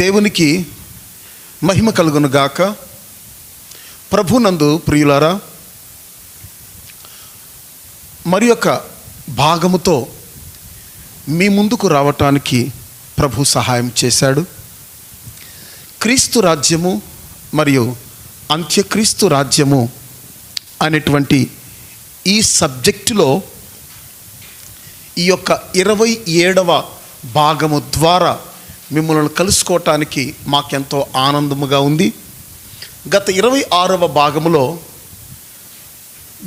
దేవునికి మహిమ కలుగును గాక. ప్రభునందు ప్రియులారా, మరి యొక్క భాగముతో మీ ముందుకు రావటానికి ప్రభు సహాయం చేశాడు. క్రీస్తు రాజ్యము మరియు అంత్యక్రీస్తు రాజ్యము అనేటువంటి ఈ సబ్జెక్టులో ఈ యొక్క 27వ భాగము ద్వారా మిమ్మల్ని కలుసుకోవటానికి మాకెంతో ఆనందముగా ఉంది. గత 26వ భాగములో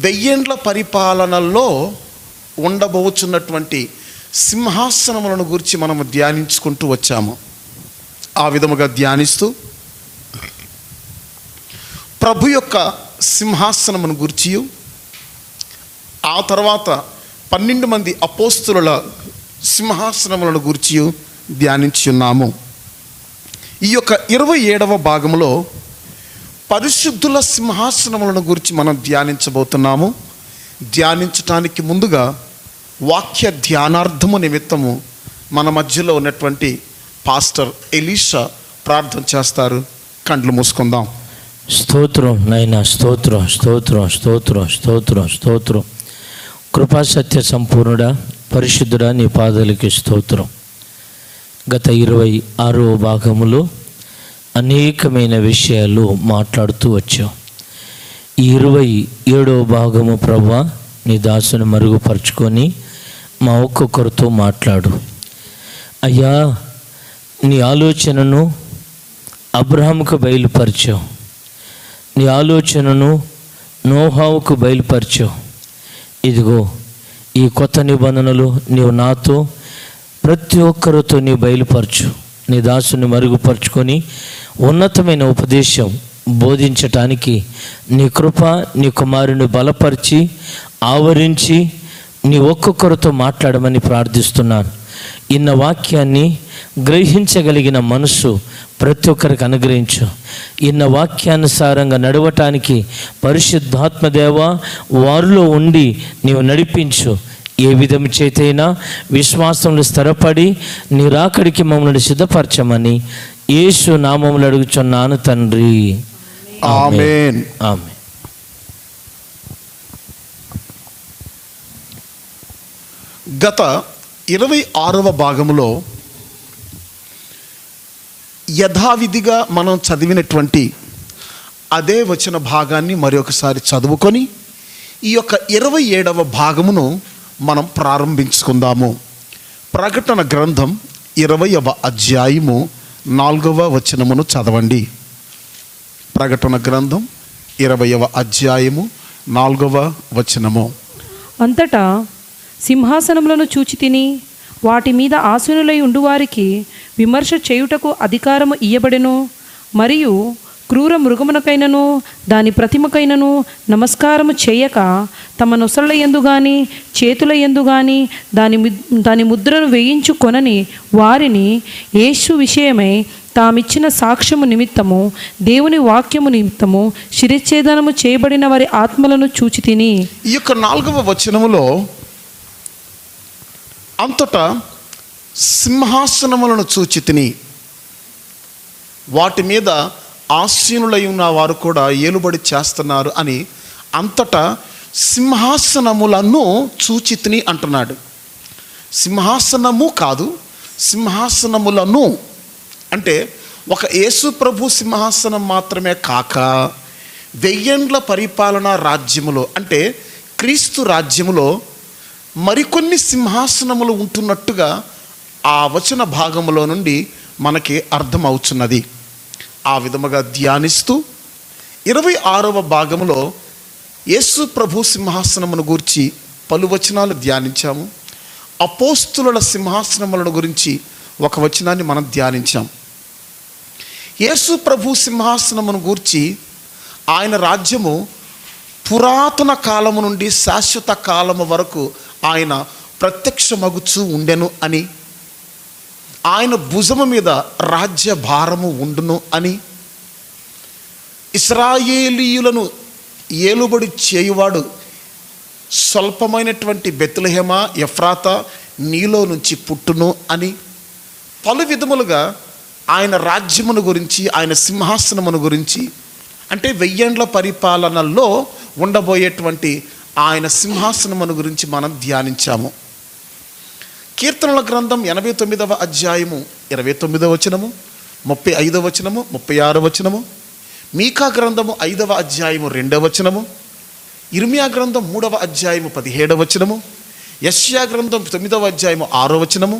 1000 ఏండ్ల పరిపాలనలో ఉండబోచున్నటువంటి సింహాసనములను గురించి మనము ధ్యానించుకుంటూ వచ్చాము. ఆ విధముగా ధ్యానిస్తూ ప్రభు యొక్క సింహాసనమును గురించి, ఆ తర్వాత 12 మంది అపోస్తుల సింహాసనములను గురించి ధ్యానించి ఉన్నాము. ఈ యొక్క 27వ భాగంలో పరిశుద్ధుల సింహాసనములను గురించి మనం ధ్యానించబోతున్నాము. ధ్యానించటానికి ముందుగా వాక్య ధ్యానార్థము నిమిత్తము మన మధ్యలో ఉన్నటువంటి పాస్టర్ ఎలీషా ప్రార్థన చేస్తారు. కండ్లు మూసుకుందాం. స్తోత్రం నాయనా, స్తోత్రం స్తోత్రం స్తోత్రం స్తోత్రం స్తోత్రం. కృపా సత్య సంపూర్ణుడా, పరిశుద్ధుడా, నీ పాదాలకి స్తోత్రం. గత 26వ భాగములో అనేకమైన విషయాలు మాట్లాడుతూ వచ్చాం. ఈ 27వ భాగము ప్రభువా, నీ దాసుని మరుగుపరుచుకొని మా ఒక్కొక్కరితో మాట్లాడు అయ్యా. నీ ఆలోచనను అబ్రహాముకు బయలుపరిచావు, నీ ఆలోచనను నోహావుకు బయలుపరిచావు. ఇదిగో ఈ కొత్త నిబంధనలు నీవు నాతో ప్రతి ఒక్కరితో నీ బయలుపరచు. నీ దాసుని మరుగుపరుచుకొని ఉన్నతమైన ఉపదేశం బోధించటానికి నీ కృప, నీ కుమారుని బలపరిచి ఆవరించి నీ ఒక్కొక్కరితో మాట్లాడమని ప్రార్థిస్తున్నాను. ఇన్న వాక్యాన్ని గ్రహించగలిగిన మనసు ప్రతి ఒక్కరికి అనుగ్రహించు. ఇన్న వాక్యానుసారంగా నడవటానికి పరిశుద్ధాత్మదేవ వారిలో ఉండి నీవు నడిపించు. ఏ విధము చేతైనా విశ్వాసంలో స్థిరపడి నీ రాకడికి మమ్మల్ని సిద్ధపరచమని యేసు నామములో అడుగుచున్నాను తండ్రి, ఆమేన్. ఆమేన్. గత 26వ భాగంలో యథావిధిగా మనం చదివినటువంటి అదే వచన భాగాన్ని మరొకసారి చదువుకొని ఈ యొక్క 27వ భాగమును మనం ప్రారంభించుకుందాము. ప్రకటన గ్రంథం 20వ అధ్యాయము 4వ వచనమును చదవండి. ప్రకటన గ్రంథం 20వ అధ్యాయము 4వ వచనము. అంతటా సింహాసనములను చూచి తిని వాటి మీద ఆసీనులై ఉండువారికి విమర్శ చేయుటకు అధికారము ఇయ్యబడెను. మరియు క్రూర మృగమునకైనను దాని ప్రతిమకైనను నమస్కారము చేయక తమ నొసళ్ళ యందు గాని చేతుల యందు గాని దాని ముద్రను వేయించుకొనని వారిని యేసు విషయమై తామిచ్చిన సాక్ష్యము నిమిత్తము దేవుని వాక్యము నిమిత్తము శిరచ్ఛేదనము చేయబడిన వారి ఆత్మలను చూచి తిని. ఈ యొక్క 4వ వచనములో అంతటా సింహాసనములను చూచి తిని వాటి మీద ఆసీనులై ఉన్న వారు కూడా ఏలుబడి చేస్తున్నారు అని అంతటా సింహాసనములను చూచి తిని అంటున్నాడు. సింహాసనము కాదు, సింహాసనములను అంటే ఒక యేసు ప్రభు సింహాసనం మాత్రమే కాక 1000 ఏండ్ల పరిపాలన రాజ్యములో అంటే క్రీస్తు రాజ్యములో మరికొన్ని సింహాసనములు ఉంటున్నట్టుగా ఆ వచన భాగములో నుండి మనకి అర్థమవుతున్నది. ఆ విధముగా ధ్యానిస్తూ 26వ భాగంలో యేసు ప్రభు సింహాసనమును గురించి పలు వచనాలు ధ్యానించాము. అపోస్తుల సింహాసనములను గురించి ఒక వచనాన్ని మనం ధ్యానించాం. యేసు ప్రభు సింహాసనమును గురించి ఆయన రాజ్యము పురాతన కాలము నుండి శాశ్వత కాలము వరకు ఆయన ప్రత్యక్షమగుచూ ఉండెను అని, ఆయన భుజము మీద రాజ్య భారము ఉండును అని, ఇశ్రాయేలీయులను ఏలుబడి చేయువాడు స్వల్పమైనటువంటి బెత్లెహేమ ఎఫ్రాతా నీలో నుంచి పుట్టును అని పలు విధములుగా ఆయన రాజ్యమును గురించి, ఆయన సింహాసనమును గురించి, అంటే 1000 ఏండ్ల పరిపాలనలో ఉండబోయేటువంటి ఆయన సింహాసనమును గురించి మనం ధ్యానించాము. కీర్తనల గ్రంథం 89వ అధ్యాయము 29వ వచనము, 35వ వచనము, 36వ వచనము, మీకా గ్రంథము 5వ అధ్యాయము 2వ వచనము, ఇర్మియా గ్రంథం 3వ అధ్యాయము 17వ వచనము, యెషయా గ్రంథం 9వ అధ్యాయము 6వ వచనము,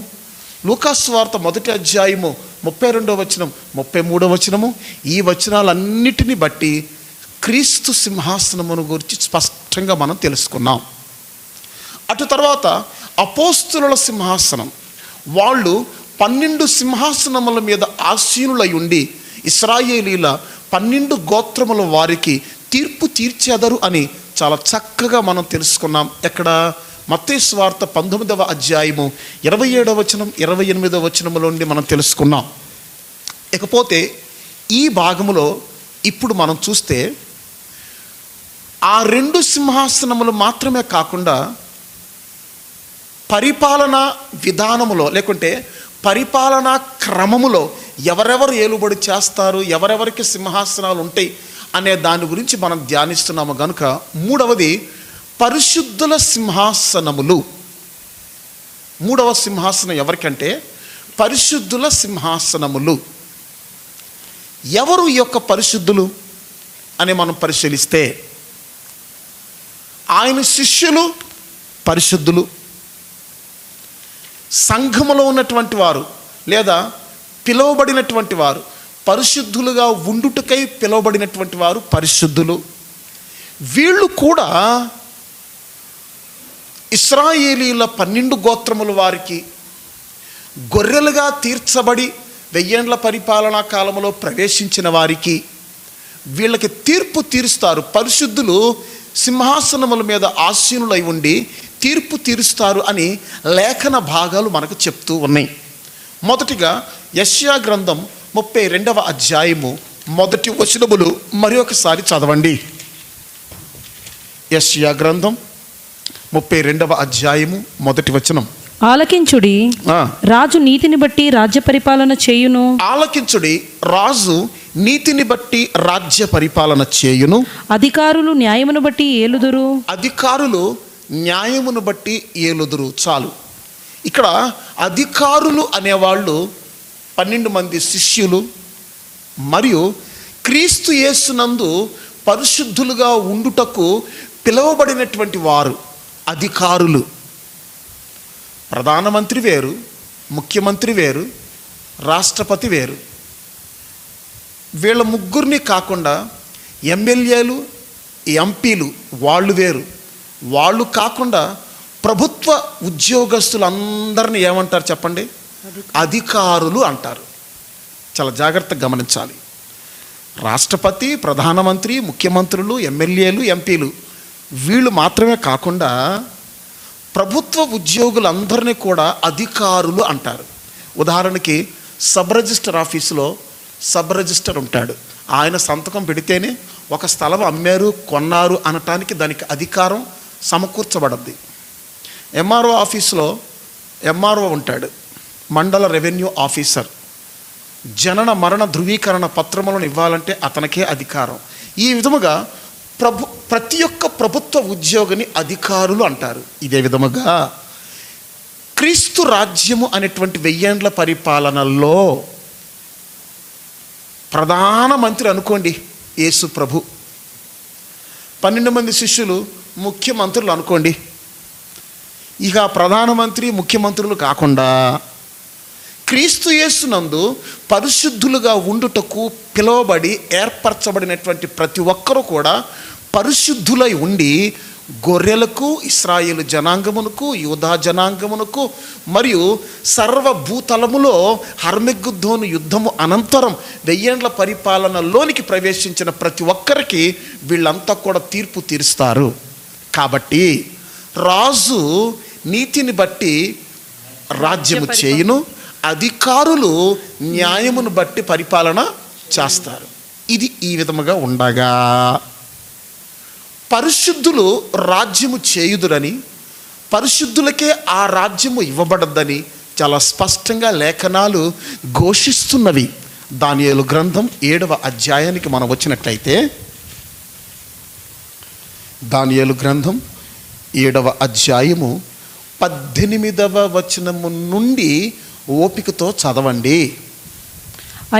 లూకాసు వార్త 1వ అధ్యాయము 32వ వచనం, 33వ వచనము, ఈ వచనాలన్నిటిని బట్టి క్రీస్తు సింహాసనమును గురించి స్పష్టంగా మనం తెలుసుకున్నాం. అటు తర్వాత అపోస్తుల సింహాసనం, వాళ్ళు 12 సింహాసనముల మీద ఆసీనులై ఉండి ఇశ్రాయేలీల 12 గోత్రముల వారికి తీర్పు తీర్చెదరు అని చాలా చక్కగా మనం తెలుసుకున్నాం. ఎక్కడ? మత్తయి సువార్త 19వ అధ్యాయము 27వ వచనం, 28వ వచనముల నుండి మనం తెలుసుకున్నాం. ఇకపోతే ఈ భాగములో ఇప్పుడు మనం చూస్తే ఆ 2 సింహాసనములు మాత్రమే కాకుండా పరిపాలనా విధానములో, లేకుంటే పరిపాలనా క్రమములో ఎవరెవరు ఏలుబడి చేస్తారు, ఎవరెవరికి సింహాసనాలు ఉంటాయి అనే దాని గురించి మనం ధ్యానిస్తున్నాము. కనుక 3వది పరిశుద్ధుల సింహాసనములు. 3వ సింహాసనం ఎవరికంటే పరిశుద్ధుల సింహాసనములు. ఎవరు ఈ యొక్క పరిశుద్ధులు అని మనం పరిశీలిస్తే, ఆయన శిష్యులు పరిశుద్ధులు, సంఘములో ఉన్నటువంటి వారు లేదా పిలువబడినటువంటి వారు, పరిశుద్ధులుగా ఉండుటకై పిలువబడినటువంటి వారు పరిశుద్ధులు. వీళ్ళు కూడా ఇశ్రాయేలీల 12 గోత్రముల వారికి గొర్రెలుగా తీర్చబడి 1000 ఏండ్ల పరిపాలనా కాలంలో ప్రవేశించిన వారికి వీళ్ళకి తీర్పు తీరుస్తారు. పరిశుద్ధులు సింహాసనముల మీద ఆసీనులై ఉండి తీర్పు తీరుస్తారు అని లేఖన భాగాలు మనకు చెప్తూ ఉన్నాయి. మొదటిగా యెషయా గ్రంథం 32వ అధ్యాయము 1వ వచనములు మరి ఒకసారి చదవండి. యెషయా గ్రంథం 32వ అధ్యాయము 1వ వచనం. ఆలకించుడి, రాజు నీతిని బట్టి రాజ్య పరిపాలన చేయును. ఆలకించుడి, రాజు నీతిని బట్టి రాజ్య పరిపాలన చేయును. అధికారులు న్యాయమును బట్టి ఏలుదురు. అధికారులు న్యాయమును బట్టి ఏలుదురు. చాలు. ఇక్కడ అధికారులు అనేవాళ్ళు 12 మంది శిష్యులు మరియు క్రీస్తు యేసునందు పరిశుద్ధులుగా ఉండుటకు పిలువబడినటువంటి వారు అధికారులు. ప్రధానమంత్రి వేరు, ముఖ్యమంత్రి వేరు, రాష్ట్రపతి వేరు. వీళ్ళ ముగ్గురిని కాకుండా ఎమ్మెల్యేలు, ఎంపీలు వాళ్ళు వేరు. వాళ్ళు కాకుండా ప్రభుత్వ ఉద్యోగస్తులందరినీ ఏమంటారు చెప్పండి? అధికారులు అంటారు. చాలా జాగ్రత్తగా గమనించాలి. రాష్ట్రపతి, ప్రధానమంత్రి, ముఖ్యమంత్రులు, ఎమ్మెల్యేలు, ఎంపీలు వీళ్ళు మాత్రమే కాకుండా ప్రభుత్వ ఉద్యోగులందరినీ కూడా అధికారులు అంటారు. ఉదాహరణకి సబ్ రిజిస్టర్ ఆఫీసులో సబ్ రిజిస్టర్ ఉంటాడు. ఆయన సంతకం పెడితేనే ఒక స్థలం అమ్మారు, కొన్నారు అనటానికి దానికి అధికారం సమకూర్చబడింది. ఎంఆర్ఓ ఆఫీసులో ఎంఆర్ఓ ఉంటాడు, మండల రెవెన్యూ ఆఫీసర్. జనన మరణ ధృవీకరణ పత్రములను ఇవ్వాలంటే అతనికే అధికారం. ఈ విధముగా ప్రతి ఒక్క ప్రభుత్వ ఉద్యోగిని అధికారులు అంటారు. ఇదే విధముగా క్రీస్తు రాజ్యము అనేటువంటి 1000 ఏండ్ల పరిపాలనలో ప్రధానమంత్రి అనుకోండి యేసు ప్రభు, 12 మంది శిష్యులు ముఖ్యమంత్రులు అనుకోండి. ఇక ప్రధానమంత్రి, ముఖ్యమంత్రులు కాకుండా క్రీస్తు యేసునందు పరిశుద్ధులుగా ఉండుటకు పిలువబడి ఏర్పరచబడినటువంటి ప్రతి ఒక్కరూ కూడా పరిశుద్ధులై ఉండి గొర్రెలకు, ఇశ్రాయేలు జనాంగమునకు, యూదా జనాంగమునకు మరియు సర్వభూతలములో హర్మెగ్దోను యుద్ధము అనంతరం 1000 ఏండ్ల పరిపాలనలోనికి ప్రవేశించిన ప్రతి ఒక్కరికి వీళ్ళంతా కూడా తీర్పు తీరుస్తారు. కాబట్టి రాజు నీతిని బట్టి రాజ్యము చేయును, అధికారులు న్యాయమును బట్టి పరిపాలన చేస్తారు. ఇది ఈ విధముగా ఉండగా పరిశుద్ధులు రాజ్యము చేయుదురని, పరిశుద్ధులకే ఆ రాజ్యము ఇవ్వబడద్దని చాలా స్పష్టంగా లేఖనాలు ఘోషిస్తున్నవి. దానియేలు గ్రంథం 7వ అధ్యాయానికి మనం వచ్చినట్లయితే, దానియేలు గ్రంథం 7వ అధ్యాయము 18వ వచనము నుండి ఓపికతో చదవండి.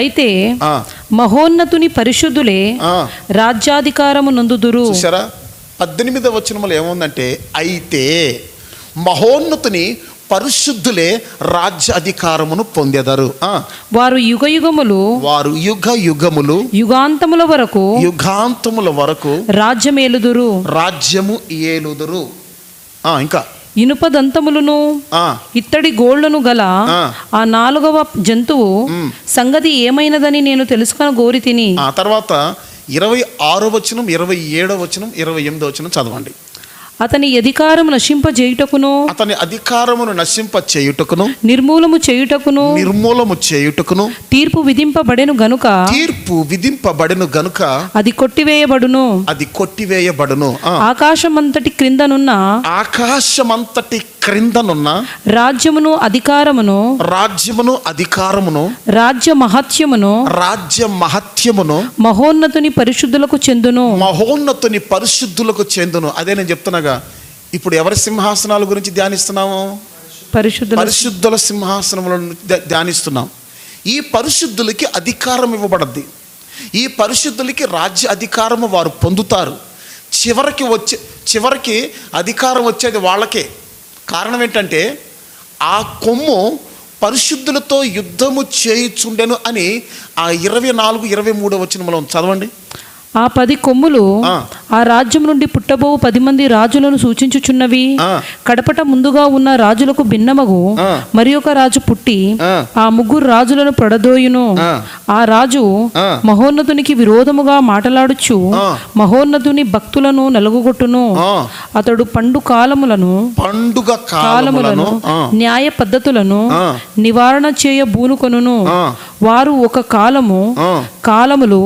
అయితే ఆ, మహోన్నతుని పరిశుద్ధులే ఆ. రాజ్యాధికారము నందుదురు. చూసారా, 18వ వచనములో ఏముందంటే, అయితే మహోన్నతుని పరిశుద్ధులే రాజ్య అధికారమును పొందెదరు. వారు యుగయుగములు వారు యుగ యుగములు యుగాంతముల వరకు యుగాంతముల వరకు రాజ్యమేలుదురు. రాజ్యము ఏలుదురు. ఇంకా ఇనుపదంతములను ఇత్తడి గోళ్లను గల ఆ 4వ జంతువు సంగతి ఏమైనదని నేను తెలుసుకొని గోరి తిని. ఆ తర్వాత 26వ వచనం, 27వ వచనం, 28వ వచనం చదవండి. అతని అధికారము నశింపజేయుటకును, అతని అధికారమును నశింప చేయుటకును, నిర్మూలము చేయుటకును, నిర్మూలము చేయుటకును, తీర్పు విధింపబడెను గనుక, తీర్పు విధింపబడెను గనుక అది కొట్టివేయబడును. అది కొట్టివేయబడును. ఆకాశమంతటి క్రిందనున్న ఆకాశమంతటి క్రిందనున్న రాజ్యమును అధికారమును, రాజ్యమును అధికారమును, రాజ్య మహత్యమును, రాజ్య మహత్యమును మహోన్నతుని పరిశుద్ధులకు చెందును. మహోన్నతుని పరిశుద్ధులకు చెందును. అదే నేను చెప్తున్నాగా, ఇప్పుడు ఎవరి సింహాసనాల గురించి ధ్యానిస్తున్నాము? పరిశుద్ధుల సింహాసనములను ధ్యానిస్తున్నాం. ఈ పరిశుద్ధులకి అధికారం ఇవ్వబడద్ది. ఈ పరిశుద్ధులకి రాజ్య అధికారము వారు పొందుతారు. చివరికి అధికారం వచ్చేది వాళ్ళకే. కారణం ఏంటంటే, ఆ కొమ్ము పరిశుద్ధులతో యుద్ధము చేయుచుండెను అని ఆ 24, 23 వచనములో చదవండి. ఆ 10 కొమ్ములు ఆ రాజ్యం నుండి పుట్టబో 10 మంది రాజులను సూచించుచున్నవి. కడపట ముందుగా ఉన్న రాజులకు భిన్నమగు మరి ఒక రాజు పుట్టి ఆ 3 రాజులను పడదోయును. ఆ రాజు మహోన్నతునికి విరోధముగా మాటలాడుచు మహోన్నతుని భక్తులను నలుగుగొట్టును. అతడు పండుగ కాలములను న్యాయ పద్ధతులను నివారణ చేయ బూనుకొనును. వారు ఒక కాలములు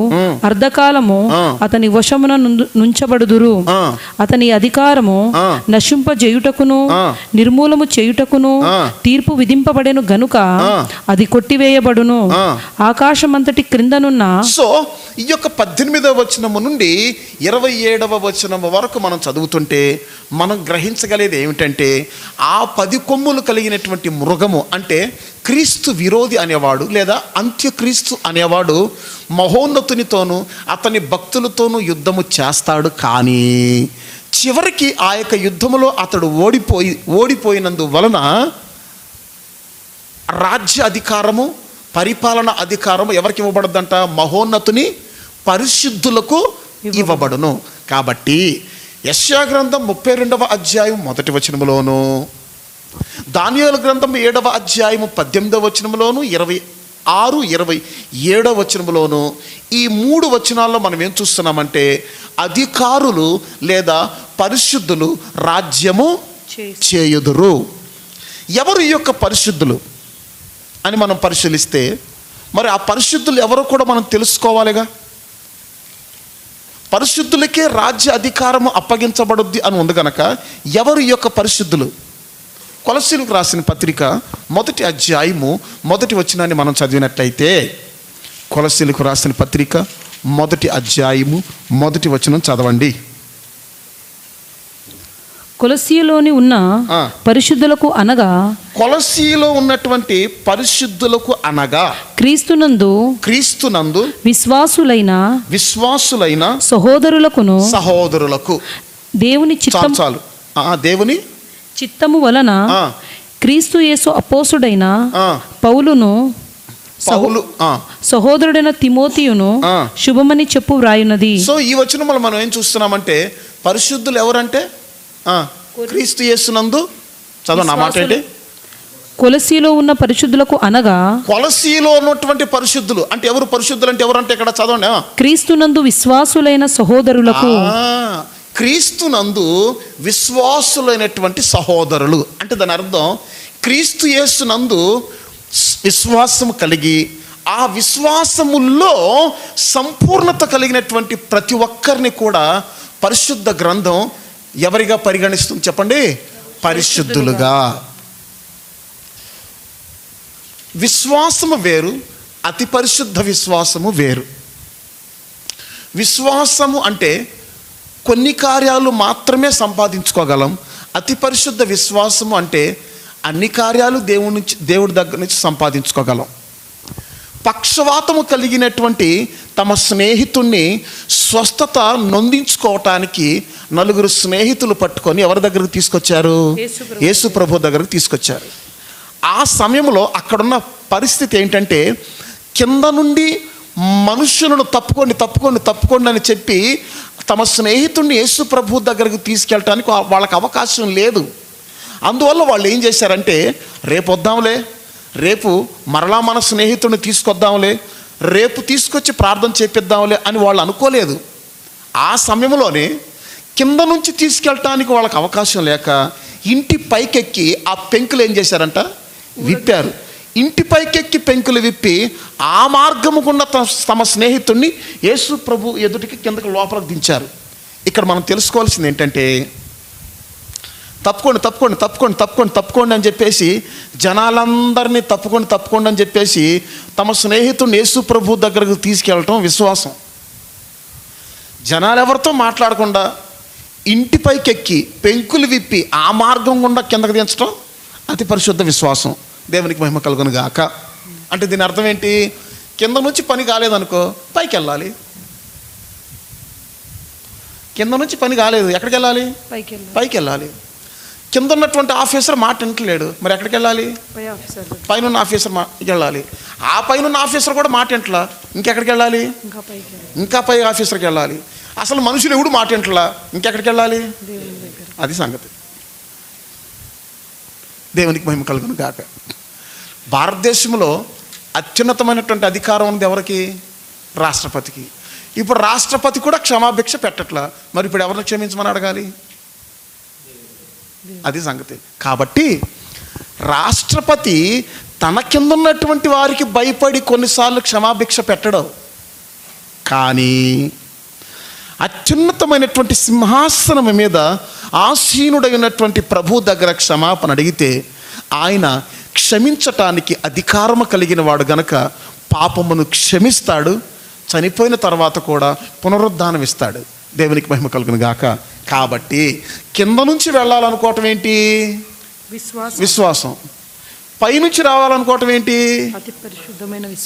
అర్ధకాలము అతని వశమున నుంచబడుదురు. అతని అధికారము నశింపజేయుటకును, నిర్మూలము చేయుటకును తీర్పు విధింపబడెను గనుక అది కొట్టివేయబడును. ఆకాశమంతటి క్రిందనున్న. సో ఈ యొక్క 18వ వచనము నుండి 27వ వచనము వరకు మనం చదువుతుంటే మనం గ్రహించగలిగేది ఏమిటంటే, ఆ 10 కొమ్ములు కలిగినటువంటి మృగము అంటే క్రీస్తు విరోధి అనేవాడు లేదా అంత్యక్రీస్తు అనేవాడు మహోన్నతునితోనూ అతని భక్తులతోనూ యుద్ధము చేస్తాడు. కానీ చివరికి ఆ యొక్క యుద్ధములో అతడు ఓడిపోయినందువలన రాజ్య అధికారము, పరిపాలన అధికారము ఎవరికి ఇవ్వబడదంట? మహోన్నతుని పరిశుద్ధులకు ఇవ్వబడును. కాబట్టి యెషయా గ్రంథం 32వ అధ్యాయం 1వ వచనములోను, దానియేలు గ్రంథం 7వ అధ్యాయము 18వ వచనములోను, 26, 27వ వచనములోను ఈ 3 వచనాల్లో మనం ఏం చూస్తున్నామంటే, అధికారులు లేదా పరిశుద్ధులు రాజ్యము చేయుదురు. ఎవరు ఈ యొక్క పరిశుద్ధులు అని మనం పరిశీలిస్తే, మరి ఆ పరిశుద్ధులు ఎవరో కూడా మనం తెలుసుకోవాలిగా. పరిశుద్ధులకే రాజ్య అధికారము అప్పగించబడుద్ది అని ఉంది కనుక ఎవరు ఈ యొక్క పరిశుద్ధులు? కొలస్సీలకు రాసిన పత్రిక 1వ అధ్యాయము 1వ వచనాన్ని మనం చదివినట్లయితే, కొలస్సీలకు రాసిన పత్రిక 1వ అధ్యాయము 1వ వచనం చదవండి. కొలస్సీలోని ఉన్న పరిశుద్ధులకు అనగా, కొలస్సీలో ఉన్నటువంటి పరిశుద్ధులకు అనగా క్రీస్తునందు విశ్వాసులైన సహోదరులకు దేవుని చిత్తము వలన క్రీస్తు యేసు అపోస్తుడైన పౌలును సహోదరుడైన తిమోతియును శుభమని చెప్పు వ్రాయున్నది. సో ఈ వచనం మనం ఏం చూస్తున్నామంటే, పరిశుద్ధులు ఎవరంటే క్రీస్తు యేసునందు, చదవండి ఆ మాట ఏంటి? కొలసీలో ఉన్న పరిశుద్ధులకు అనగా, కొలసీలో ఉన్నటువంటి పరిశుద్ధులు అంటే ఎవరు? పరిశుద్ధులు అంటే ఎవరంటే ఇక్కడ చదవండి. క్రీస్తునందు విశ్వాసులైన సహోదరులకు. క్రీస్తునందు విశ్వాసులైనటువంటి సహోదరులు అంటే దాని అర్థం, క్రీస్తు యేసునందు విశ్వాసము కలిగి ఆ విశ్వాసముల్లో సంపూర్ణత కలిగినటువంటి ప్రతి ఒక్కరిని కూడా పరిశుద్ధ గ్రంథం ఎవరిగా పరిగణిస్తుంది చెప్పండి? పరిశుద్ధులుగా. విశ్వాసము వేరు, అతి పరిశుద్ధ విశ్వాసము వేరు. విశ్వాసము అంటే కొన్ని కార్యాలు మాత్రమే సంపాదించుకోగలం. అతి పరిశుద్ధ విశ్వాసము అంటే అన్ని కార్యాలు దేవుడి దగ్గర నుంచి సంపాదించుకోగలం. పక్షవాతము కలిగినటువంటి తమ స్నేహితుణ్ణి స్వస్థత నొందించుకోవటానికి నలుగురు స్నేహితులు పట్టుకొని ఎవరి దగ్గరకు తీసుకొచ్చారు? యేసు ప్రభు దగ్గరకు తీసుకొచ్చారు. ఆ సమయంలో అక్కడున్న పరిస్థితి ఏంటంటే, కింద నుండి మనుషులను తప్పుకోండి అని చెప్పి తమ స్నేహితుడిని యేసు ప్రభు దగ్గరకు తీసుకెళ్ళటానికి వాళ్ళకి అవకాశం లేదు. అందువల్ల వాళ్ళు ఏం చేశారంటే, రేపు వద్దాంలే, రేపు మరలా మన స్నేహితుడిని తీసుకొద్దాంలే, రేపు తీసుకొచ్చి ప్రార్థన చేపిద్దాంలే అని వాళ్ళు అనుకోలేదు. ఆ సమయంలోనే కింద నుంచి తీసుకెళ్ళటానికి వాళ్ళకి అవకాశం లేక ఇంటి పైకెక్కి ఆ పెంకులు ఏం చేశారంట? విప్పారు. ఇంటి పైకెక్కి పెంకులు విప్పి ఆ మార్గము గుండా తమ స్నేహితుడిని యేసు ప్రభు ఎదుటికి కిందకి లోపలికి దించారు. ఇక్కడ మనం తెలుసుకోవాల్సింది ఏంటంటే, తప్పుకోండి అని చెప్పేసి జనాలందరినీ తప్పుకోండి అని చెప్పేసి తమ స్నేహితుడిని యేసు ప్రభు దగ్గరకు తీసుకెళ్ళటం విశ్వాసం. జనాలు ఎవరితో మాట్లాడకుండా ఇంటిపైకెక్కి పెంకులు విప్పి ఆ మార్గం గుండా కిందకు దించడం అతి పరిశుద్ధ విశ్వాసం. దేవునికి మహిమ కలుగును గాక. అంటే దీని అర్థం ఏంటి? కింద నుంచి పని కాలేదనుకో, పైకి వెళ్ళాలి. కింద నుంచి పని కాలేదు, ఎక్కడికి వెళ్ళాలి? పైకి వెళ్ళాలి. కింద ఉన్నటువంటి ఆఫీసర్ మాట వింటలేడు, మరి ఎక్కడికి వెళ్ళాలి? పైన ఆఫీసర్ వెళ్ళాలి. ఆ పైన ఆఫీసర్ కూడా మాట వింటలా, ఇంకెక్కడికి వెళ్ళాలి? ఇంకా పై ఆఫీసర్కి వెళ్ళాలి. అసలు మనుషులు ఎవడు మాట వింటలా, ఇంకెక్కడికి వెళ్ళాలి? అది సంగతి. దేవునికి మహిమ కలుగును గాక. భారతదేశంలో అత్యున్నతమైనటువంటి అధికారం ఉంది ఎవరికి? రాష్ట్రపతికి. ఇప్పుడు రాష్ట్రపతి కూడా క్షమాభిక్ష పెట్టట్లా, మరి ఇప్పుడు ఎవరిని క్షమించమని అడగాలి? అది సంగతి. కాబట్టి రాష్ట్రపతి తన కింద ఉన్నటువంటి వారికి భయపడి కొన్నిసార్లు క్షమాభిక్ష పెట్టడం, కానీ అత్యున్నతమైనటువంటి సింహాసనం మీద ఆసీనుడైనటువంటి ప్రభు దగ్గర క్షమాపణ అడిగితే ఆయన క్షమించటానికి అధికారము కలిగిన వాడు గనక పాపమును క్షమిస్తాడు, చనిపోయిన తర్వాత కూడా పునరుద్ధానం ఇస్తాడు. దేవునికి మహిమ కలుగును గాక. కాబట్టి కింద నుంచి వెళ్ళాలనుకోవటం ఏంటి? విశ్వాసం. పైనుంచి రావాలనుకోవటం ఏంటి?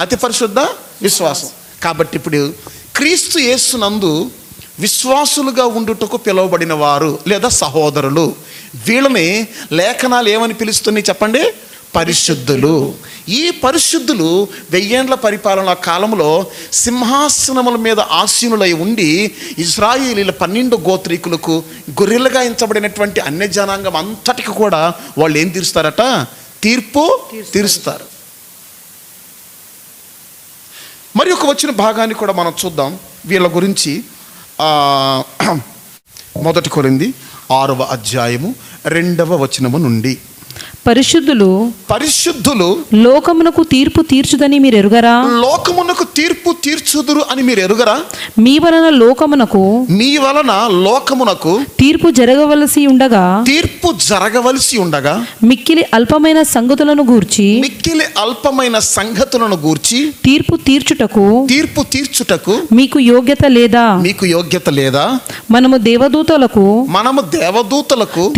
అతి పరిశుద్ధ విశ్వాసం. కాబట్టి ఇప్పుడు క్రీస్తు యేసునందు విశ్వాసులుగా ఉండుటకు పిలువబడిన వారు లేదా సహోదరులు, వీళ్ళని లేఖనాలు ఏమని పిలుస్తున్నాయి చెప్పండి? పరిశుద్ధులు. ఈ పరిశుద్ధులు 1000 ఏళ్ల పరిపాలన కాలంలో సింహాసనముల మీద ఆసీనులై ఉండి ఇశ్రాయేలీల 12 గోత్రీకులకు గొర్రెలుగా ఎంచబడినటువంటి అన్య జనాంగం అంతటికి కూడా వాళ్ళు ఏం తీరుస్తారట? తీర్పు తీరుస్తారు. మరి ఒక వచ్చిన భాగాన్ని కూడా మనం చూద్దాం వీళ్ళ గురించి. 1 కొరింథీ 6వ అధ్యాయము 2వ వచనము నుండి. పరిశుద్ధులు లోకమునకు తీర్పు తీర్చుదని మీరు ఎరుగరా? లోకమునకు తీర్పు తీర్చుదురు అని మీరు ఎరుగరా? మీ వలన లోకమునకు తీర్పు జరగవలసి ఉండగా మిక్కిలి అల్పమైన సంగతులను గూర్చి తీర్పు తీర్చుటకు మీకు యోగ్యత లేదా? మనము దేవదూతలకు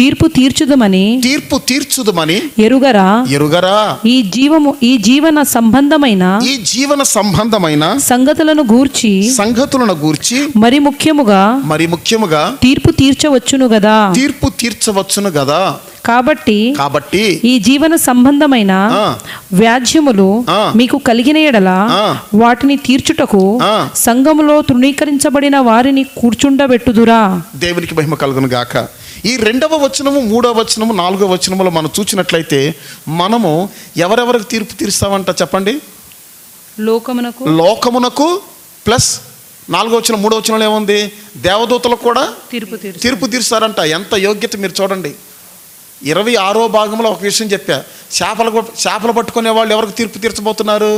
తీర్పు తీర్చుదుమని ఎరుగరా? ఈ జీవన సంబంధమైన సంగతులను గూర్చి మరి ముఖ్యముగా తీర్పు తీర్చవచ్చును గదా. కాబట్టి ఈ జీవన సంబంధమైన వ్యాజ్యములు మీకు కలిగిన ఎడల వాటిని తీర్చుటకు సంఘములో తృణీకరించబడిన వారిని కూర్చుండబెట్టుదురా? దేవునికి మహిమ కలుగును గాక. ఈ 2వ వచనము 3వ వచనము 4వ వచనములో మనం చూసినట్లయితే మనము ఎవరెవరికి తీర్పు తీరుస్తామంట చెప్పండి? లోకమునకు ప్లస్ 4వ వచనం 3వ వచనంలో ఏముంది? దేవదూతలకు కూడా తీర్పు తీరుస్తారంట. ఎంత యోగ్యత మీరు చూడండి. 26వ భాగంలో ఒక విషయం చెప్పా. చేపలు పట్టుకునే వాళ్ళు ఎవరికి తీర్పు తీర్చబోతున్నారు?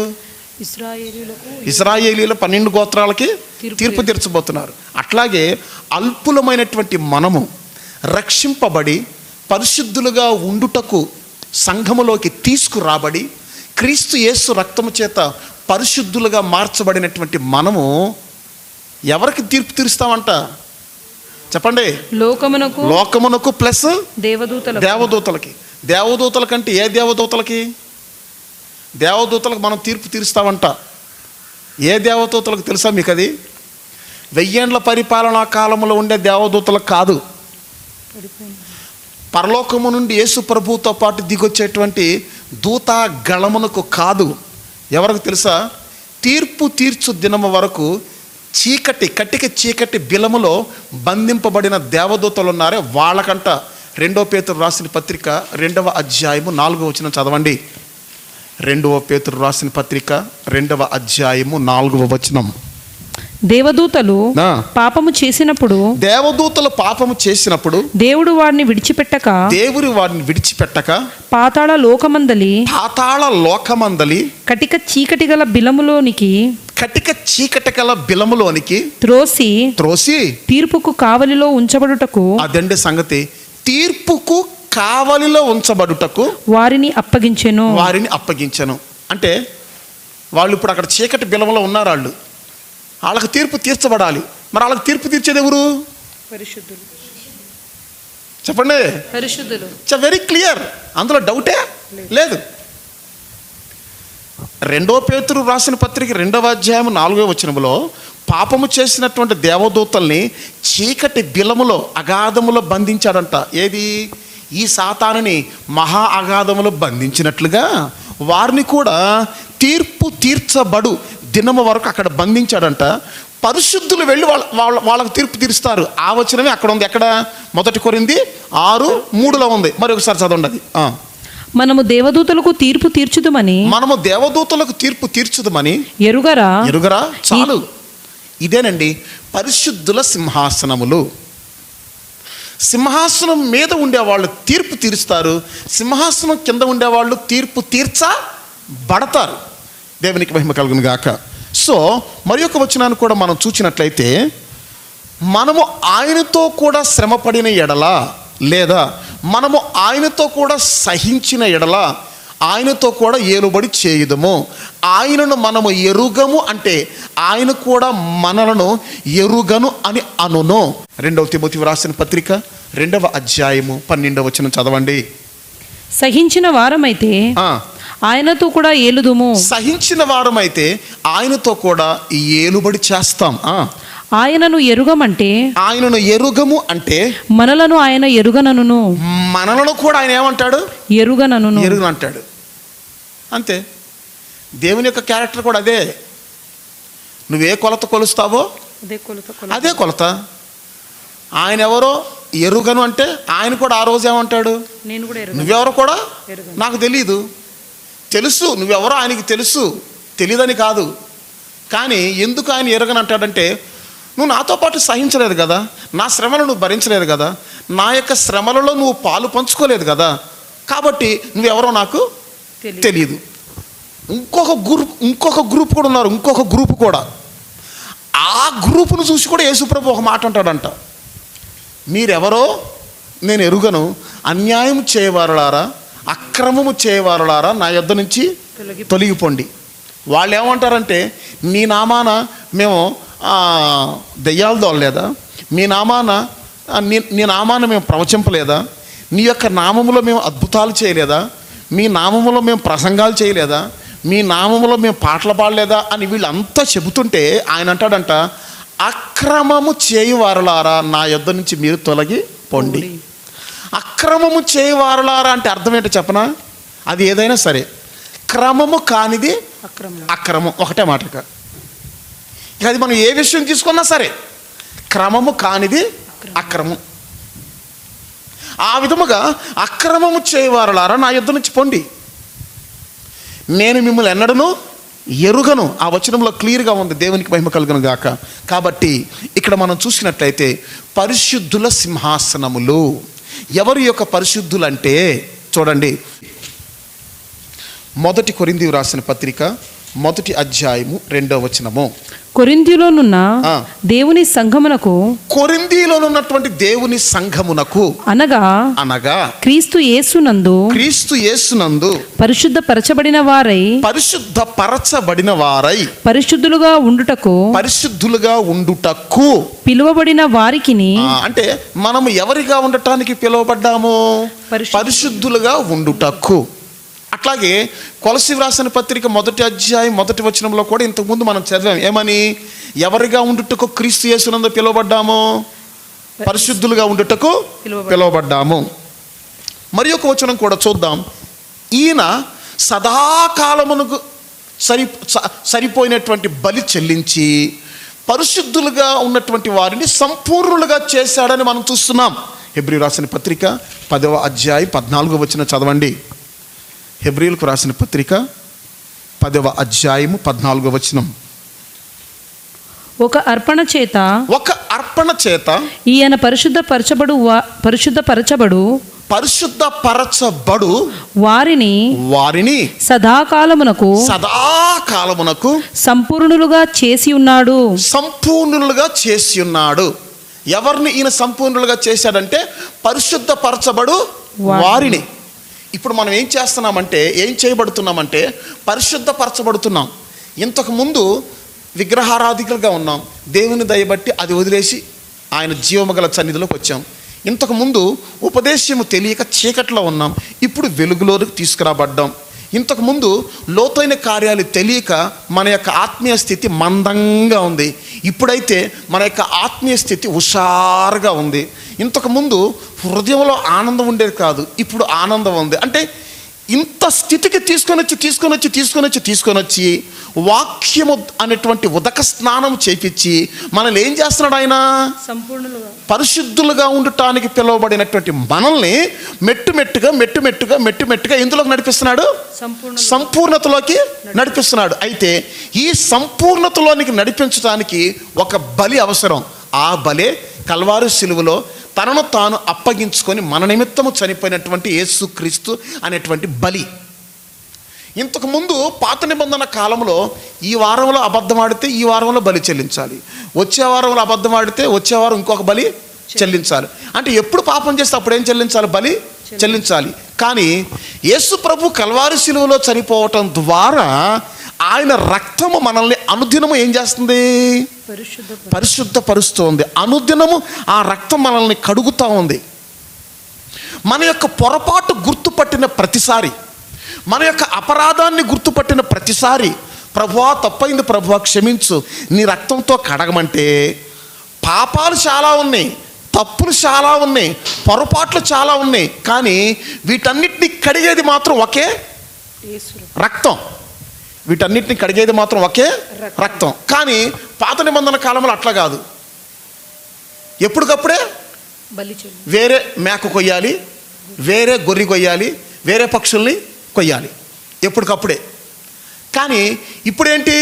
ఇశ్రాయేలీల 12 గోత్రాలకి తీర్పు తీర్చబోతున్నారు. అట్లాగే అల్పులమైనటువంటి మనము రక్షింపబడి పరిశుద్ధులుగా ఉండుటకు సంఘములోకి తీసుకురాబడి క్రీస్తు యేసు రక్తము చేత పరిశుద్ధులుగా మార్చబడినటువంటి మనము ఎవరికి తీర్పు తీరుస్తామంట చెప్పండి? లోకమునకు ప్లస్ దేవదూతలకి. దేవదూతలకంటే ఏ దేవదూతలకి? దేవదూతలకు మనం తీర్పు తీరుస్తామంట. ఏ దేవదూతలకు తెలుసా మీకు? అది 1000 ఏండ్ల పరిపాలనా కాలంలో ఉండే దేవదూతలకు కాదు, పరలోకము నుండి యేసు ప్రభువుతో పాటు దిగొచ్చేటువంటి దూత గళమునకు కాదు. ఎవరికి తెలుసా? తీర్పు తీర్చు దినము వరకు కటిక చీకటి బిలములో బంధింపబడిన దేవదూతలు ఉన్నారే వాళ్ళకంట. 2 పేతురు రాసిన పత్రిక 2వ అధ్యాయము 4వ వచనం చదవండి. 2 పేతురు రాసిన పత్రిక 2వ అధ్యాయము 4వ వచనం. దేవదూతలు పాపము చేసినప్పుడు దేవుడు వారిని విడిచిపెట్టక పాతాళ లోకమందలి కటిక చీకటి గల బిలములోనికి త్రోసి తీర్పుకు కావలిలో ఉంచబడుటకు. అదండి సంగతి. తీర్పుకు కావలిలో ఉంచబడుటకు వారిని అప్పగించెను. అంటే వాళ్ళు ఇప్పుడు అక్కడ చీకటి బిలములో ఉన్నారు. వాళ్ళకి తీర్పు తీర్చబడాలి. మరి వాళ్ళకి తీర్పు తీర్చేది ఎవరు? పరిశుద్ధులు. చెప్పండి. పరిశుద్ధులు. వెరీ క్లియర్, అందులో డౌటే లేదు. 2 పేతురు రాసిన పత్రిక 2వ అధ్యాయం 4వ వచనములో పాపము చేసినటువంటి దేవదూతల్ని చీకటి బిలములో అగాధములో బంధించాడంట. ఏది? ఈ సాతానుని మహా అగాధములో బంధించినట్లుగా వారిని కూడా తీర్పు తీర్చబడు దినము వరకు అక్కడ బంధించాడంట. పరిశుద్ధులు వెళ్ళి వాళ్ళకు తీర్పు తీరుస్తారు. ఆ వచనమే అక్కడ ఉంది. ఎక్కడ? 1 కొరింథీ 6:3లో ఉంది. మరి ఒకసారి చదవండి అది. మనము దేవదూతలకు తీర్పు తీర్చుదుమని ఎరుగరా. చాలు, ఇదేనండి పరిశుద్ధుల సింహాసనములు. సింహాసనం మీద ఉండేవాళ్ళు తీర్పు తీరుస్తారు, సింహాసనం కింద ఉండేవాళ్ళు తీర్పు తీర్చబడతారు. దేవునికి మహిమ కలుగును గాక. సో మరి ఒక వచనాన్ని కూడా మనం చూసినట్లయితే, మనము ఆయనతో కూడా శ్రమపడిన ఎడల, లేదా మనము ఆయనతో కూడా సహించిన ఎడల ఆయనతో కూడా ఏలుబడి చేయుదము. ఆయనను మనము ఎరుగము అంటే ఆయన కూడా మనలను ఎరుగను అని అనును. 2వ తిమోతి రాసిన పత్రిక 2వ అధ్యాయము 12వ వచనం చదవండి. సహించిన వారమైతే ఆయనతో కూడా ఏలుదుము. సహించిన వారమైతే ఆయనతో కూడా ఏలుబడి చేస్తాం. ఆయనను ఎరుగము అంటే మనలను ఆయన ఎరుగనను. మనలను కూడా ఆయన ఏమంటాడు? ఎరుగనను అంటాడు. అంతే. దేవుని యొక్క క్యారెక్టర్ కూడా అదే. నువ్వే కొలత కొలుస్తావో అదే కొలత. ఆయన ఎవరో ఎరుగను అంటే ఆయన కూడా ఆ రోజు ఏమంటాడు? నువ్వెవరో కూడా నాకు తెలీదు. తెలుసు నువ్వెవరో ఆయనకి తెలుసు, తెలియదని కాదు. కానీ ఎందుకు ఆయన ఎరగని అంటాడంటే, నువ్వు నాతో పాటు సహించలేదు కదా, నా శ్రమలు నువ్వు భరించలేదు కదా, నా యొక్క శ్రమలలో నువ్వు పాలు పంచుకోలేదు కదా, కాబట్టి నువ్వెవరో నాకు తెలియదు. ఇంకొక గ్రూప్ కూడా ఉన్నారు. ఇంకొక గ్రూప్ కూడా, ఆ గ్రూపును చూసి కూడా యేసుప్రభు ఒక మాట అంటాడంట, మీరెవరో నేను ఎరుగను, అన్యాయం చేయవారులారా, అక్రమము చేయవారులారా నా యొద్ద నుంచి తొలగిపోండి. వాళ్ళు ఏమంటారంటే, నీ నామాన మేము దెయ్యాలు దోలలేదా, నీ నామాన మేము ప్రవచింపలేదా, నీ యొక్క నామములో మేము అద్భుతాలు చేయలేదా, మీ నామములో మేము ప్రసంగాలు చేయలేదా, మీ నామములో మేము పాటలు పాడలేదా అని వీళ్ళంతా చెబుతుంటే ఆయన అంటాడంట, అక్రమము చేయువారులారా నా యొద్ద నుంచి మీరు తొలగి పొండి. అక్రమము చేయువారులారా అంటే అర్థం ఏంటో చెప్పనా? అది ఏదైనా సరే, క్రమము కానిది అక్రమం, ఒకటే మాటక. ఇక అది మనం ఏ విషయం తీసుకున్నా సరే, క్రమము కానిది అక్రమం. ఆ విధముగా అక్రమము చేయవారులారా నా యొద్ద నుంచి పొండి, నేను మిమ్మల్ని ఎన్నడను ఎరుగను. ఆ వచనంలో క్లియర్గా ఉంది. దేవునికి మహిమ కలుగును గాక. కాబట్టి ఇక్కడ మనం చూసినట్లయితే పరిశుద్ధుల సింహాసనములు. ఎవరి యొక్క పరిశుద్ధులంటే చూడండి, 1 కొరింథీ రాసిన పత్రిక మొదటి అధ్యాయము 2వ వచనము. కొరింథీలోనున్న దేవుని సంఘమునకు, కొరింథీలో ఉన్నటువంటి దేవుని సంఘమునకు అనగా క్రీస్తు యేసునందు పరిశుద్ధపరచబడిన వారై పరిశుద్ధులుగా ఉండుటకు పిలువబడిన వారికిని. అంటే మనము ఎవరిగా ఉండటానికి పిలువబడ్డాము? పరిశుద్ధులుగా ఉండుటకు. అట్లాగే కొలసి వ్రాసిన పత్రిక 1వ అధ్యాయం 1వ వచనంలో కూడా ఇంతకుముందు మనం చదివాం. ఏమని? ఎవరిగా ఉండుటకు క్రీస్తు యేసునందు పిలువబడ్డాము? పరిశుద్ధులుగా ఉండుటకు పిలువబడ్డాము. మరి ఒక వచనం కూడా చూద్దాం. ఈయన సదాకాలమునకు సరిపోయినటువంటి బలి చెల్లించి పరిశుద్ధులుగా ఉన్నటువంటి వారిని సంపూర్ణులుగా చేశాడని మనం చూస్తున్నాం. హెబ్రీ రాసిన పత్రిక 10వ అధ్యాయం 14వ వచనం చదవండి. హెబ్రీలకు రాసిన పత్రిక 10వ అధ్యాయము 14వ వచనం. ఒక అర్పణ చేత ఈయన పరిశుద్ధపరచబడు వారిని సదాకాలమునకు సంపూర్ణులుగా చేసి ఉన్నాడు. ఎవరిని ఈయన సంపూర్ణులుగా చేశాడంటే పరిశుద్ధపరచబడు వారిని. ఇప్పుడు మనం ఏం చేయబడుతున్నామంటే పరిశుద్ధపరచబడుతున్నాం. ఇంతకుముందు విగ్రహారాధికులుగా ఉన్నాం. దేవుని దయబట్టి అది వదిలేసి ఆయన జీవమగల సన్నిధిలోకి వచ్చాం. ఇంతకుముందు ఉపదేశము తెలియక చీకట్లో ఉన్నాం. ఇప్పుడు వెలుగులోకి తీసుకురాబడ్డాం. ఇంతకుముందు లోతైన కార్యాలు తెలియక మన యొక్క ఆత్మీయ స్థితి మందంగా ఉంది. ఇప్పుడైతే మన యొక్క ఆత్మీయ స్థితి హుషారుగా ఉంది. ఇంతకుముందు హృదయంలో ఆనందం ఉండేది కాదు, ఇప్పుడు ఆనందం ఉంది. అంటే ఇంత స్థితికి తీసుకొని వచ్చి వాక్యము అనేటువంటి ఉదక స్నానం చేపించి మనల్ని ఏం చేస్తున్నాడు? ఆయన పరిశుద్ధులుగా ఉండటానికి పిలువబడినటువంటి మనల్ని మెట్టుమెట్టుగా ఎందులోకి నడిపిస్తున్నాడు? సంపూర్ణతలోకి నడిపిస్తున్నాడు. అయితే ఈ సంపూర్ణతలోనికి నడిపించడానికి ఒక బలి అవసరం. ఆ బలే కల్వారి శిలువలో తనను తాను అప్పగించుకొని మన నిమిత్తము చనిపోయినటువంటి యేసుక్రీస్తు అనేటువంటి బలి. ఇంతకుముందు పాత నిబంధన కాలంలో ఈ వారంలో అబద్ధం ఆడితే ఈ వారంలో బలి చెల్లించాలి, వచ్చే వారంలో అబద్ధం ఆడితే వచ్చే వారం ఇంకొక బలి చెల్లించాలి. అంటే ఎప్పుడు పాపం చేస్తే అప్పుడు ఏం చెల్లించాలి? బలి చెల్లించాలి. కానీ యేసు ప్రభు కల్వారి శిలువలో చనిపోవటం ద్వారా ఆయన రక్తము మనల్ని అనుదినము ఏం చేస్తుంది? పరిశుద్ధపరుస్తుంది. అనుదినము ఆ రక్తం మనల్ని కడుగుతూ ఉంది. మన యొక్క పొరపాటు గుర్తుపట్టిన ప్రతిసారి, మన యొక్క అపరాధాన్ని గుర్తుపట్టిన ప్రతిసారి ప్రభువా తప్పైంది ప్రభువా క్షమించు, నీ రక్తంతో కడగమంటే పాపాలు చాలా ఉన్నాయి, తప్పులు చాలా ఉన్నాయి, పొరపాట్లు చాలా ఉన్నాయి. కానీ వీటన్నిటిని కడిగేది మాత్రం ఒకే రక్తం. వీటన్నిటిని కడిగేది మాత్రం ఒకే రక్తం. కానీ పాత నిబంధన కాలంలో అట్లా కాదు. ఎప్పటికప్పుడే వేరే మేక కొయ్యాలి, వేరే గొర్రె కొయ్యాలి, వేరే పక్షుల్ని కొయ్యాలి, ఎప్పటికప్పుడే. కానీ ఇప్పుడేంటి?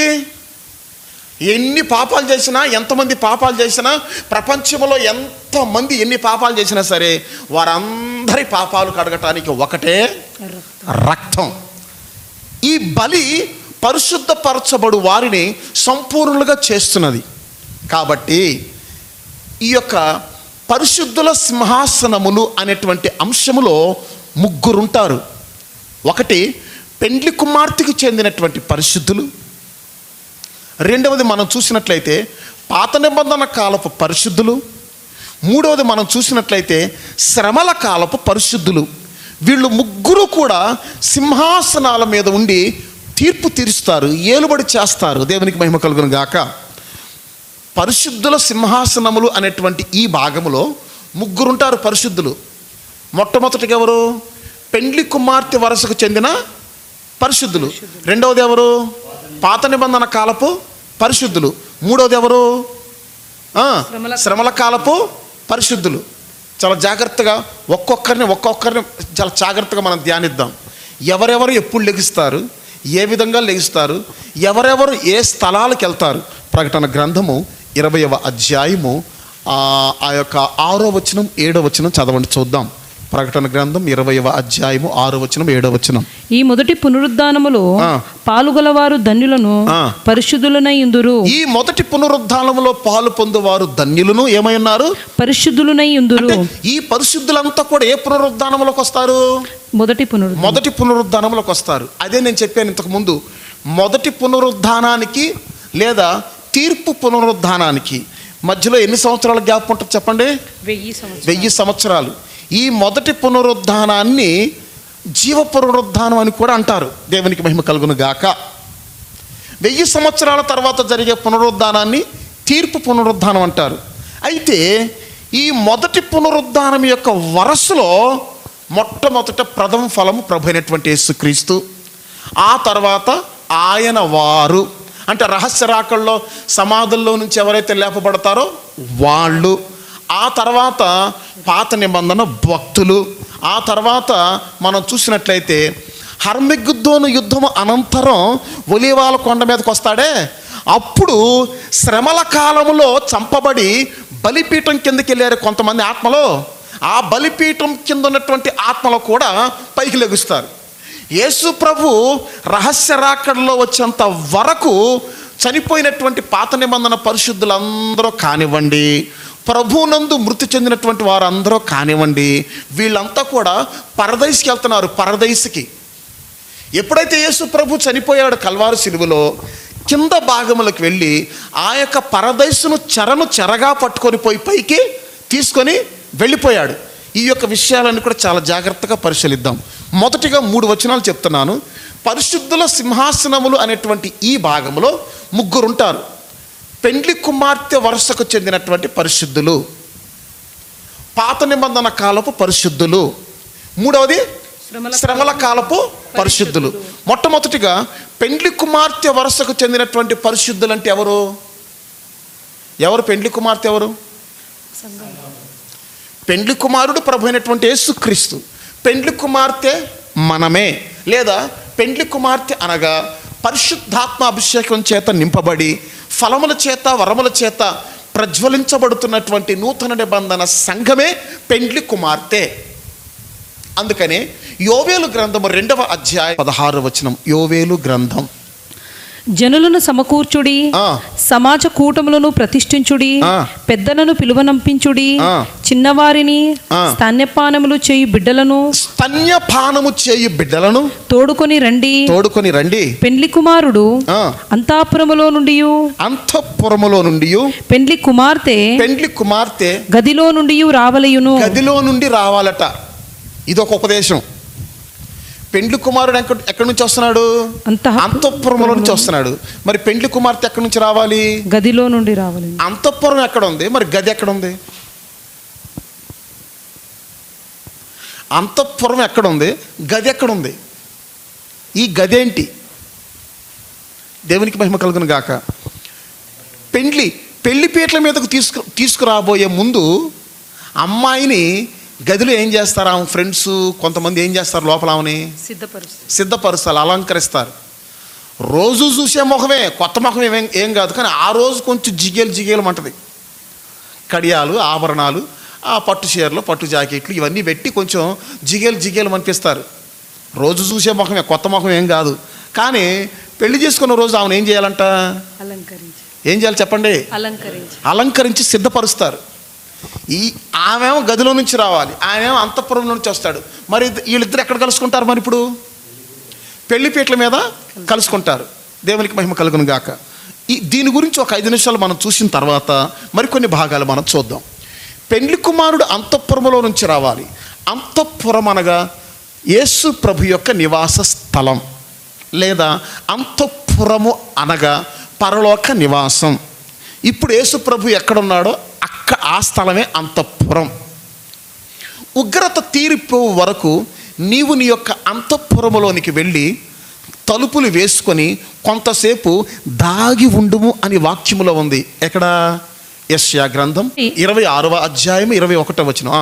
ఎన్ని పాపాలు చేసినా, ఎంతమంది పాపాలు చేసినా, ప్రపంచంలో ఎంతమంది ఎన్ని పాపాలు చేసినా సరే వారందరి పాపాలు కడగటానికి ఒకటే రక్తం. ఈ బలి పరిశుద్ధపరచబడు వారిని సంపూర్ణులుగా చేస్తున్నది. కాబట్టి ఈ యొక్క పరిశుద్ధుల సింహాసనములు అనేటువంటి అంశములో ముగ్గురుంటారు. ఒకటి పెండ్లి కుమార్తెకు చెందినటువంటి పరిశుద్ధులు. రెండవది మనం చూసినట్లయితే పాత నిబంధన కాలపు పరిశుద్ధులు. మూడవది మనం చూసినట్లయితే శ్రమల కాలపు పరిశుద్ధులు. వీళ్ళు ముగ్గురు కూడా సింహాసనాల మీద ఉండి తీర్పు తీరుస్తారు, ఏలుబడి చేస్తారు. దేవునికి మహిమ కలుగును గాక. పరిశుద్ధుల సింహాసనములు అనేటువంటి ఈ భాగములో ముగ్గురుంటారు పరిశుద్ధులు. మొట్టమొదటిగా ఎవరు? పెండ్లి కుమార్తె వరసకు చెందిన పరిశుద్ధులు. రెండవది ఎవరు? పాత నిబంధన కాలపు పరిశుద్ధులు. మూడవది ఎవరు? శ్రమల కాలపు పరిశుద్ధులు. చాలా జాగ్రత్తగా ఒక్కొక్కరిని చాలా జాగ్రత్తగా మనం ధ్యానిద్దాం. ఎవరెవరు ఎప్పుడు లెగిస్తారు, ఏ విధంగా లెగిస్తారు, ఎవరెవరు ఏ స్థలాలకు వెళ్తారు. ప్రకటన గ్రంథము 20వ అధ్యాయము ఆ యొక్క 6వ వచనం 7వ వచనం చదవండి, చూద్దాం. ప్రకటన గ్రంథం 20వ అధ్యాయము 6వ వచనం 7వ వచనం. ఈ మొదటి పునరుద్ధానములో పాలుగలవారు ధన్యులను పరిశుద్ధులనై ఉందురు. ఈ మొదటి పునరుద్ధానములో పాలు పొందువారు ధన్యులను ఏమై ఉన్నారు? పరిశుద్ధులనై ఉందురు. ఈ పరిశుద్ధులంతా కూడా ఏ పునరుద్ధానంలోకి వస్తారు? మొదటి పునరుద్ధానంలోకి వస్తారు. అదే నేను చెప్పాను ఇంతకు ముందు. మొదటి పునరుద్ధానానికి లేదా తీర్పు పునరుద్ధానానికి మధ్యలో ఎన్ని సంవత్సరాల గ్యాప్ ఉంటుంది చెప్పండి? 1000 సంవత్సరాలు. ఈ మొదటి పునరుద్ధానాన్ని జీవ పునరుద్ధానం అని కూడా అంటారు. దేవునికి మహిమ కలుగును గాక. 1000 సంవత్సరాల తర్వాత జరిగే పునరుద్ధానాన్ని తీర్పు పునరుద్ధానం అంటారు. అయితే ఈ మొదటి పునరుద్ధానం యొక్క వరసలో మొట్టమొదట ప్రథమ ఫలము ప్రభు అయినటువంటి యేసుక్రీస్తు. ఆ తర్వాత ఆయన వారు, అంటే రహస్య రాకల్లో సమాధుల్లో నుంచి ఎవరైతే లేపబడతారో వాళ్ళు, ఆ తర్వాత పాత నిబంధన భక్తులు, ఆ తర్వాత మనం చూసినట్లయితే హర్మెగిద్దోను యుద్ధము అనంతరం ఒలీవాల కొండ మీదకి వస్తాడే, అప్పుడు శ్రమల కాలములో చంపబడి బలిపీఠం కిందకి వెళ్ళారు కొంతమంది ఆత్మలో. ఆ బలిపీఠం కింద ఉన్నటువంటి ఆత్మలో కూడా పైకి లెగుస్తారు. యేసు ప్రభు రహస్య రాకడలో వచ్చేంత వరకు చనిపోయినటువంటి పాత నిబంధన పరిశుద్ధులందరూ కానివ్వండి, ప్రభునందు మృతి చెందినటువంటి వారందరూ కానివ్వండి, వీళ్ళంతా కూడా పరదైస్కి వెళ్తున్నారు. పరదైస్కి ఎప్పుడైతే యేసు ప్రభు చనిపోయాడు కల్వారు సిలువలో, కింద భాగములకు వెళ్ళి ఆ యొక్క పరదైసును చెరగా పట్టుకొని పోయి పైకి తీసుకొని వెళ్ళిపోయాడు. ఈ యొక్క విషయాలన్నీ కూడా చాలా జాగ్రత్తగా పరిశీలిద్దాం. మొదటిగా 3 వచనాలు చెప్తున్నాను. పరిశుద్ధుల సింహాసనములు అనేటువంటి ఈ భాగంలో 3 ఉంటారు. పెండ్లి కుమార్తె వరుసకు చెందినటువంటి పరిశుద్ధులు, పాత నిబంధన కాలపు పరిశుద్ధులు, మూడవది శ్రమల కాలపు పరిశుద్ధులు. మొట్టమొదటిగా పెండ్లి కుమార్తె వరుసకు చెందినటువంటి పరిశుద్ధులు అంటే ఎవరు? పెండ్లి కుమార్తె ఎవరు? పెండ్లి కుమారుడు ప్రభు అయినటువంటి యేసుక్రీస్తు. పెండ్లి కుమార్తె మనమే, లేదా పెండ్లి కుమార్తె అనగా పరిశుద్ధాత్మ అభిషేకం చేత నింపబడి ఫలముల చేత వరముల చేత ప్రజ్వలించబడుతున్నటువంటి నూతన నిబంధన సంఘమే పెండ్లి కుమార్తె. అందుకనే యోవేలు గ్రంథము 2వ అధ్యాయం 16వ వచనం. యోవేలు గ్రంథం. జనులను సమకూర్చుడి, సమాజ కూటములను ప్రతిష్ఠించుడి, పెద్దలను పిలువనంపించుడి, చిన్నవారిని స్తన్యపానములు చేయు బిడ్డలను తోడుకొని రండి. పెండ్లి కుమారుడు అంతఃపురములో నుండి పెండ్లి కుమార్తె గదిలో నుండి రావాలట. ఇదొక ఉపదేశం. పెండ్లి కుమారుడు ఎక్కడి నుంచి వస్తున్నాడు? అంతఃపురంలో నుంచి వస్తున్నాడు. మరి పెండ్లి కుమార్తె ఎక్కడి నుంచి రావాలి? గదిలో నుండి రావాలి. అంతఃపురం ఎక్కడ ఉంది? మరి గది ఎక్కడ ఉంది? అంతఃపురం ఎక్కడ ఉంది? గది ఎక్కడ ఉంది? ఈ గది ఏంటి? దేవునికి మహిమ కలుగును గాక. పెళ్లి పీటల మీదకు తీసుకురాబోయే ముందు అమ్మాయిని గదిలో ఏం చేస్తారు? ఆమె ఫ్రెండ్స్ కొంతమంది ఏం చేస్తారు? లోపల ఆమెని సిద్ధపరుస్తారు, అలంకరిస్తారు. రోజు చూసే ముఖమే, కొత్త ముఖం ఏం కాదు, కానీ ఆ రోజు కొంచెం జిగేలు అంటది. కడియాలు, ఆభరణాలు, ఆ పట్టు చీరలు, పట్టు జాకెట్లు ఇవన్నీ పెట్టి కొంచెం జిగేలు అనిపిస్తారు. రోజు చూసే ముఖమే, కొత్త ముఖం ఏం కాదు. కానీ పెళ్లి చేసుకున్న రోజు ఆమెను ఏం చేయాలంట? ఏం చేయాలి చెప్పండి? అలంకరించి సిద్ధపరుస్తారు. ఆమెమో గదిలో నుంచి రావాలి, ఆయనేమో అంతఃపురం నుంచి వస్తాడు. మరి వీళ్ళిద్దరు ఎక్కడ కలుసుకుంటారు? మరి ఇప్పుడు పెళ్లిపీటల మీద కలుసుకుంటారు. దేవునికి మహిమ కలుగును గాక. దీని గురించి ఒక 5 నిమిషాలు మనం చూసిన తర్వాత మరికొన్ని భాగాలు మనం చూద్దాం. పెండ్లి కుమారుడు అంతఃపురములో నుంచి రావాలి. అంతఃపురం అనగా యేసు ప్రభు యొక్క నివాస స్థలం, లేదా అంతఃపురము అనగా పరలోక నివాసం. ఇప్పుడు యేసు ప్రభు ఎక్కడున్నాడో ఆ స్థలమే అంతఃపురం. ఉగ్రత తీరిపో వరకు నీవు నీ యొక్క అంతఃపురములోనికి వెళ్ళి తలుపులు వేసుకొని కొంతసేపు దాగి ఉండుము అని వాక్యములో ఉంది. ఎక్కడ? యెషయా గ్రంథం 26వ అధ్యాయం 21వ వచనం.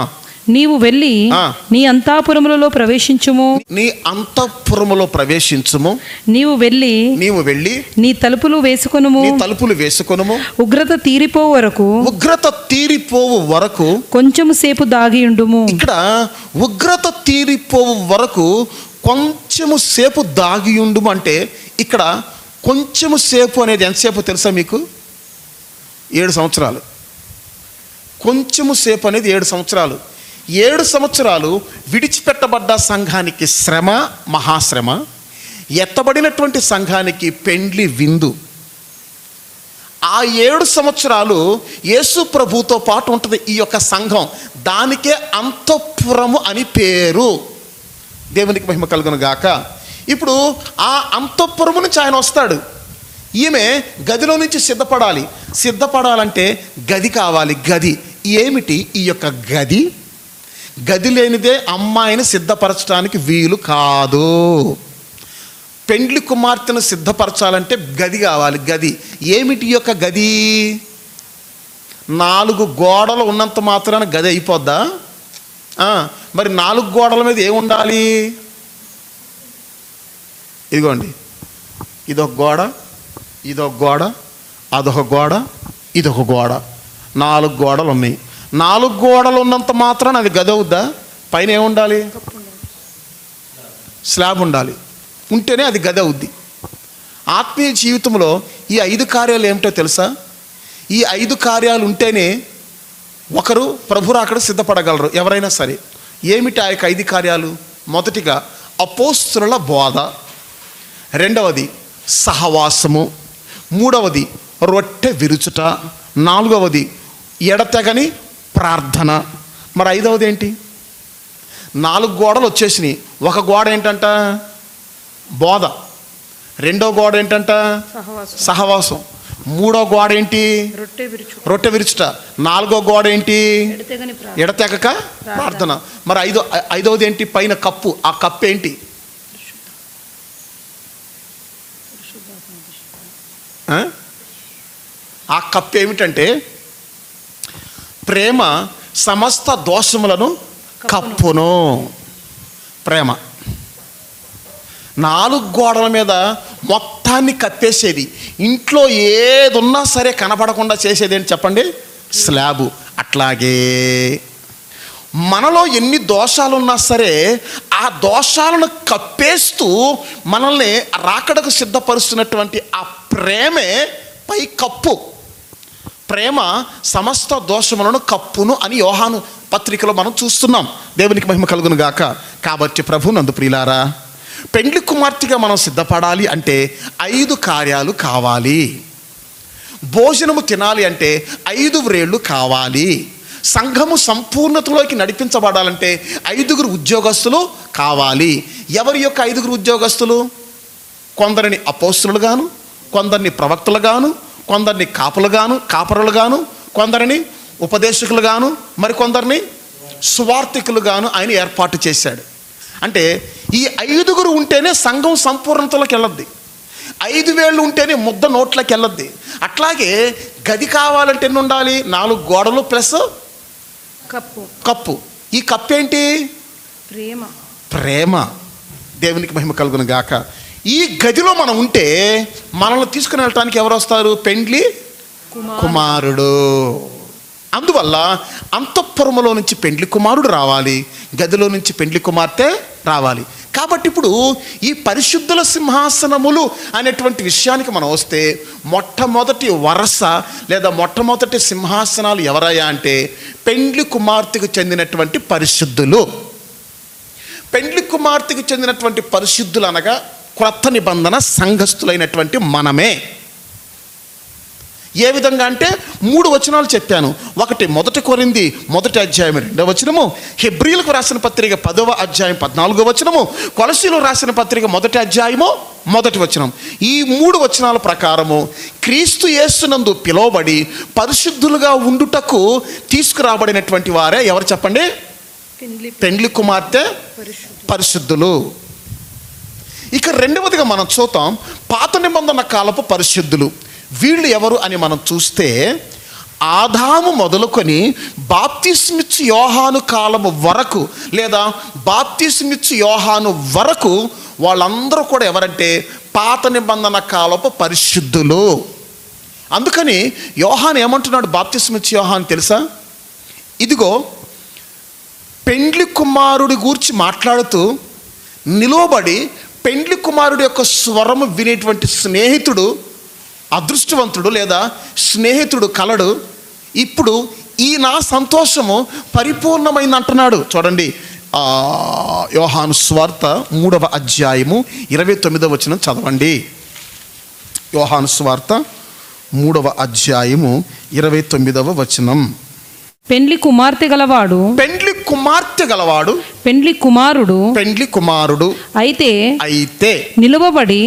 నీవు వెళ్ళి ఆ. నీ అంతఃపురములలో ప్రవేశించుము. నీ అంతఃపురములో ప్రవేశించుము. నీవు వెళ్ళి నీవు వెళ్ళి నీ తలుపులు వేసుకొనుము. నీ తలుపులు వేసుకొనుము. ఉగ్రత తీరిపో వరకు ఉగ్రత తీరిపోవు వరకు. కొంచెము సేపు దాగియుండుము. ఇక్కడ ఉగ్రత తీరిపోవు వరకు కొంచెము సేపు దాగియుండుము అంటే ఇక్కడ కొంచెము సేపు అనేది ఎంతసేపు తెలుసా మీకు? 7 సంవత్సరాలు. కొంచెము సేపు అనేది 7 సంవత్సరాలు. 7 సంవత్సరాలు విడిచిపెట్టబడ్డ సంఘానికి శ్రమ, మహాశ్రమ. ఎత్తబడినటువంటి సంఘానికి పెండ్లి విందు. ఆ 7 సంవత్సరాలు యేసు ప్రభుతో పాటు ఉంటుంది ఈ యొక్క సంఘం. దానికే అంతఃపురము అని పేరు. దేవునికి మహిమ కలుగును గాక. ఇప్పుడు ఆ అంతఃపురము నుంచి ఆయన వస్తాడు. ఈమె గదిలో నుంచి సిద్ధపడాలంటే గది కావాలి. గది ఏమిటి? ఈ యొక్క గది. గది లేనిదే అమ్మాయిని సిద్ధపరచడానికి వీలు కాదు. పెండ్లి కుమార్తెను సిద్ధపరచాలంటే గది కావాలి. గది ఏమిటి? ఈ యొక్క గది 4 గోడలు ఉన్నంత మాత్రాన గది అయిపోద్దా? మరి 4 గోడల మీద ఏముండాలి? ఇదిగోండి, ఇదొక గోడ, ఇదొక గోడ, అదొక గోడ, ఇదొక గోడ. 4 గోడలు ఉన్నాయి. 4 గోడలు ఉన్నంత మాత్రాన అది గది అవుద్దా? పైన ఏముండాలి? స్లాబ్ ఉండాలి. ఉంటేనే అది గది అవుద్ది. ఆత్మీయ జీవితంలో ఈ 5 కార్యాలు ఏమిటో తెలుసా? ఈ 5 కార్యాలు ఉంటేనే ఒకరు ప్రభు రాకడ సిద్ధపడగలరు, ఎవరైనా సరే. ఏమిటి ఆ యొక్క 5 కార్యాలు? మొదటిగా అపోస్తలుల బోధ, రెండవది సహవాసము, మూడవది రొట్టె విరుచుట, నాలుగవది ఎడతెగని ప్రార్థన. మరి 5వది ఏంటి? 4 గోడలు వచ్చేసినాయి. ఒక గోడ ఏంటంట? బోధ. రెండో గోడ ఏంటంట? సహవాసం. మూడో గోడ ఏంటి? రొట్టె విరుచుట. 4వ గోడ ఏంటి? ఎడతెగక ప్రార్థన. మరి 5వది ఏంటి? పైన కప్పు. ఆ కప్పు ఏంటి? ఆ కప్పు ఏమిటంటే ప్రేమ సమస్త దోషములను కప్పును. ప్రేమ 4 గోడల మీద మొత్తాన్ని కప్పేసేది. ఇంట్లో ఏది ఉన్నా సరే కనపడకుండా చేసేది ఏంటి చెప్పండి? స్లాబు. అట్లాగే మనలో ఎన్ని దోషాలు ఉన్నా సరే ఆ దోషాలను కప్పేస్తూ మనల్ని రాకడకు సిద్ధపరుస్తున్నటువంటి ఆ ప్రేమే పై కప్పు. ప్రేమ సమస్త దోషములను కప్పును అని యోహాను పత్రికలో మనం చూస్తున్నాం. దేవునికి మహిమ కలుగును గాక. కాబట్టి ప్రభు నందు ప్రియులారా, పెండ్లి కుమార్తెగా మనం సిద్ధపడాలి అంటే 5 కార్యాలు కావాలి. భోజనము తినాలి అంటే 5 వ్రేళ్ళు కావాలి. సంఘము సంపూర్ణతలోకి నడిపించబడాలంటే 5 ఉద్యోగస్తులు కావాలి. ఎవరి యొక్క 5 ఉద్యోగస్తులు? కొందరిని అపోస్తలుగాను, కొందరిని ప్రవక్తలుగాను, కొందరిని కాపరులుగాను, కొందరిని ఉపదేశకులుగాను, మరికొందరిని సువార్థికులుగాను ఆయన ఏర్పాటు చేశాడు. అంటే ఈ 5 ఉంటేనే సంఘం సంపూర్ణతలోకి వెళ్ళద్ది. 5 వేళ్ళు ఉంటేనే ముద్ద నోట్లోకి వెళ్ళద్ది. అట్లాగే గది కావాలంటే ఎన్ని ఉండాలి? 4 గోడలు ప్లస్ కప్పు. ఈ కప్పు ఏంటి? ప్రేమ. దేవునికి మహిమ కలుగును గాక. ఈ గదిలో మనం ఉంటే మనల్ని తీసుకుని వెళ్ళటానికి ఎవరు వస్తారు? పెండ్లి కుమారుడు. అందువల్ల అంతఃపురములో నుంచి పెండ్లి కుమారుడు రావాలి, గదిలో నుంచి పెండ్లి కుమార్తె రావాలి. కాబట్టి ఇప్పుడు ఈ పరిశుద్ధుల సింహాసనములు అనేటువంటి విషయానికి మనం వస్తే మొట్టమొదటి వరస లేదా మొట్టమొదటి సింహాసనాలు ఎవరయ్యా అంటే పెండ్లి కుమార్తెకు చెందినటువంటి పరిశుద్ధులు. పెండ్లి కుమార్తెకు చెందినటువంటి పరిశుద్ధులు అనగా క్రొత్త నిబంధన సంఘస్థులైనటువంటి మనమే. ఏ విధంగా అంటే 3 వచనాలు చెప్పాను. ఒకటి 1 కొరింథీ 1వ అధ్యాయం 2వ వచనము, హెబ్రీయులకు రాసిన పత్రిక 10వ అధ్యాయం 14వ వచనము, కొలసీయులకు రాసిన పత్రిక 1వ అధ్యాయము 1వ వచనం. ఈ 3 వచనాల ప్రకారము క్రీస్తు యేసునందు పిలువబడి పరిశుద్ధులుగా ఉండుటకు తీసుకురాబడినటువంటి వారే ఎవరు చెప్పండి? పెండ్లి కుమార్తె పరిశుద్ధులు. ఇక రెండవదిగా మనం చూద్దాం పాత నిబంధన కాలపు పరిశుద్ధులు. వీళ్ళు ఎవరు అని మనం చూస్తే ఆదాము మొదలుకొని బాప్తిస్మిచ్చు యోహాను కాలము వరకు, లేదా బాప్తిస్మిచ్చు యోహాను వరకు వాళ్ళందరూ కూడా ఎవరంటే పాత నిబంధన కాలపు పరిశుద్ధులు. అందుకని యోహాను ఏమంటున్నాడు బాప్తిస్మిచ్చు యోహాను తెలుసా? ఇదిగో పెండ్లి కుమారుడి గూర్చి మాట్లాడుతూ నిలువబడి పెండ్లి కుమారుడి యొక్క స్వరము వినేటువంటి స్నేహితుడు, అదృష్టవంతుడు లేదా స్నేహితుడు కలడు. ఇప్పుడు ఈ నా సంతోషము పరిపూర్ణమైంది అంటున్నాడు. చూడండి, యోహాను సువార్త 3వ అధ్యాయము 29వ వచనం చదవండి. యోహాను సువార్త 3వ అధ్యాయము 29వ వచనం. పెండ్లి కుమార్తె గలవాడు, పెండ్లి కుమార్తె గలవాడు, పెండ్లి కుమారుడు అయితే నిలువబడి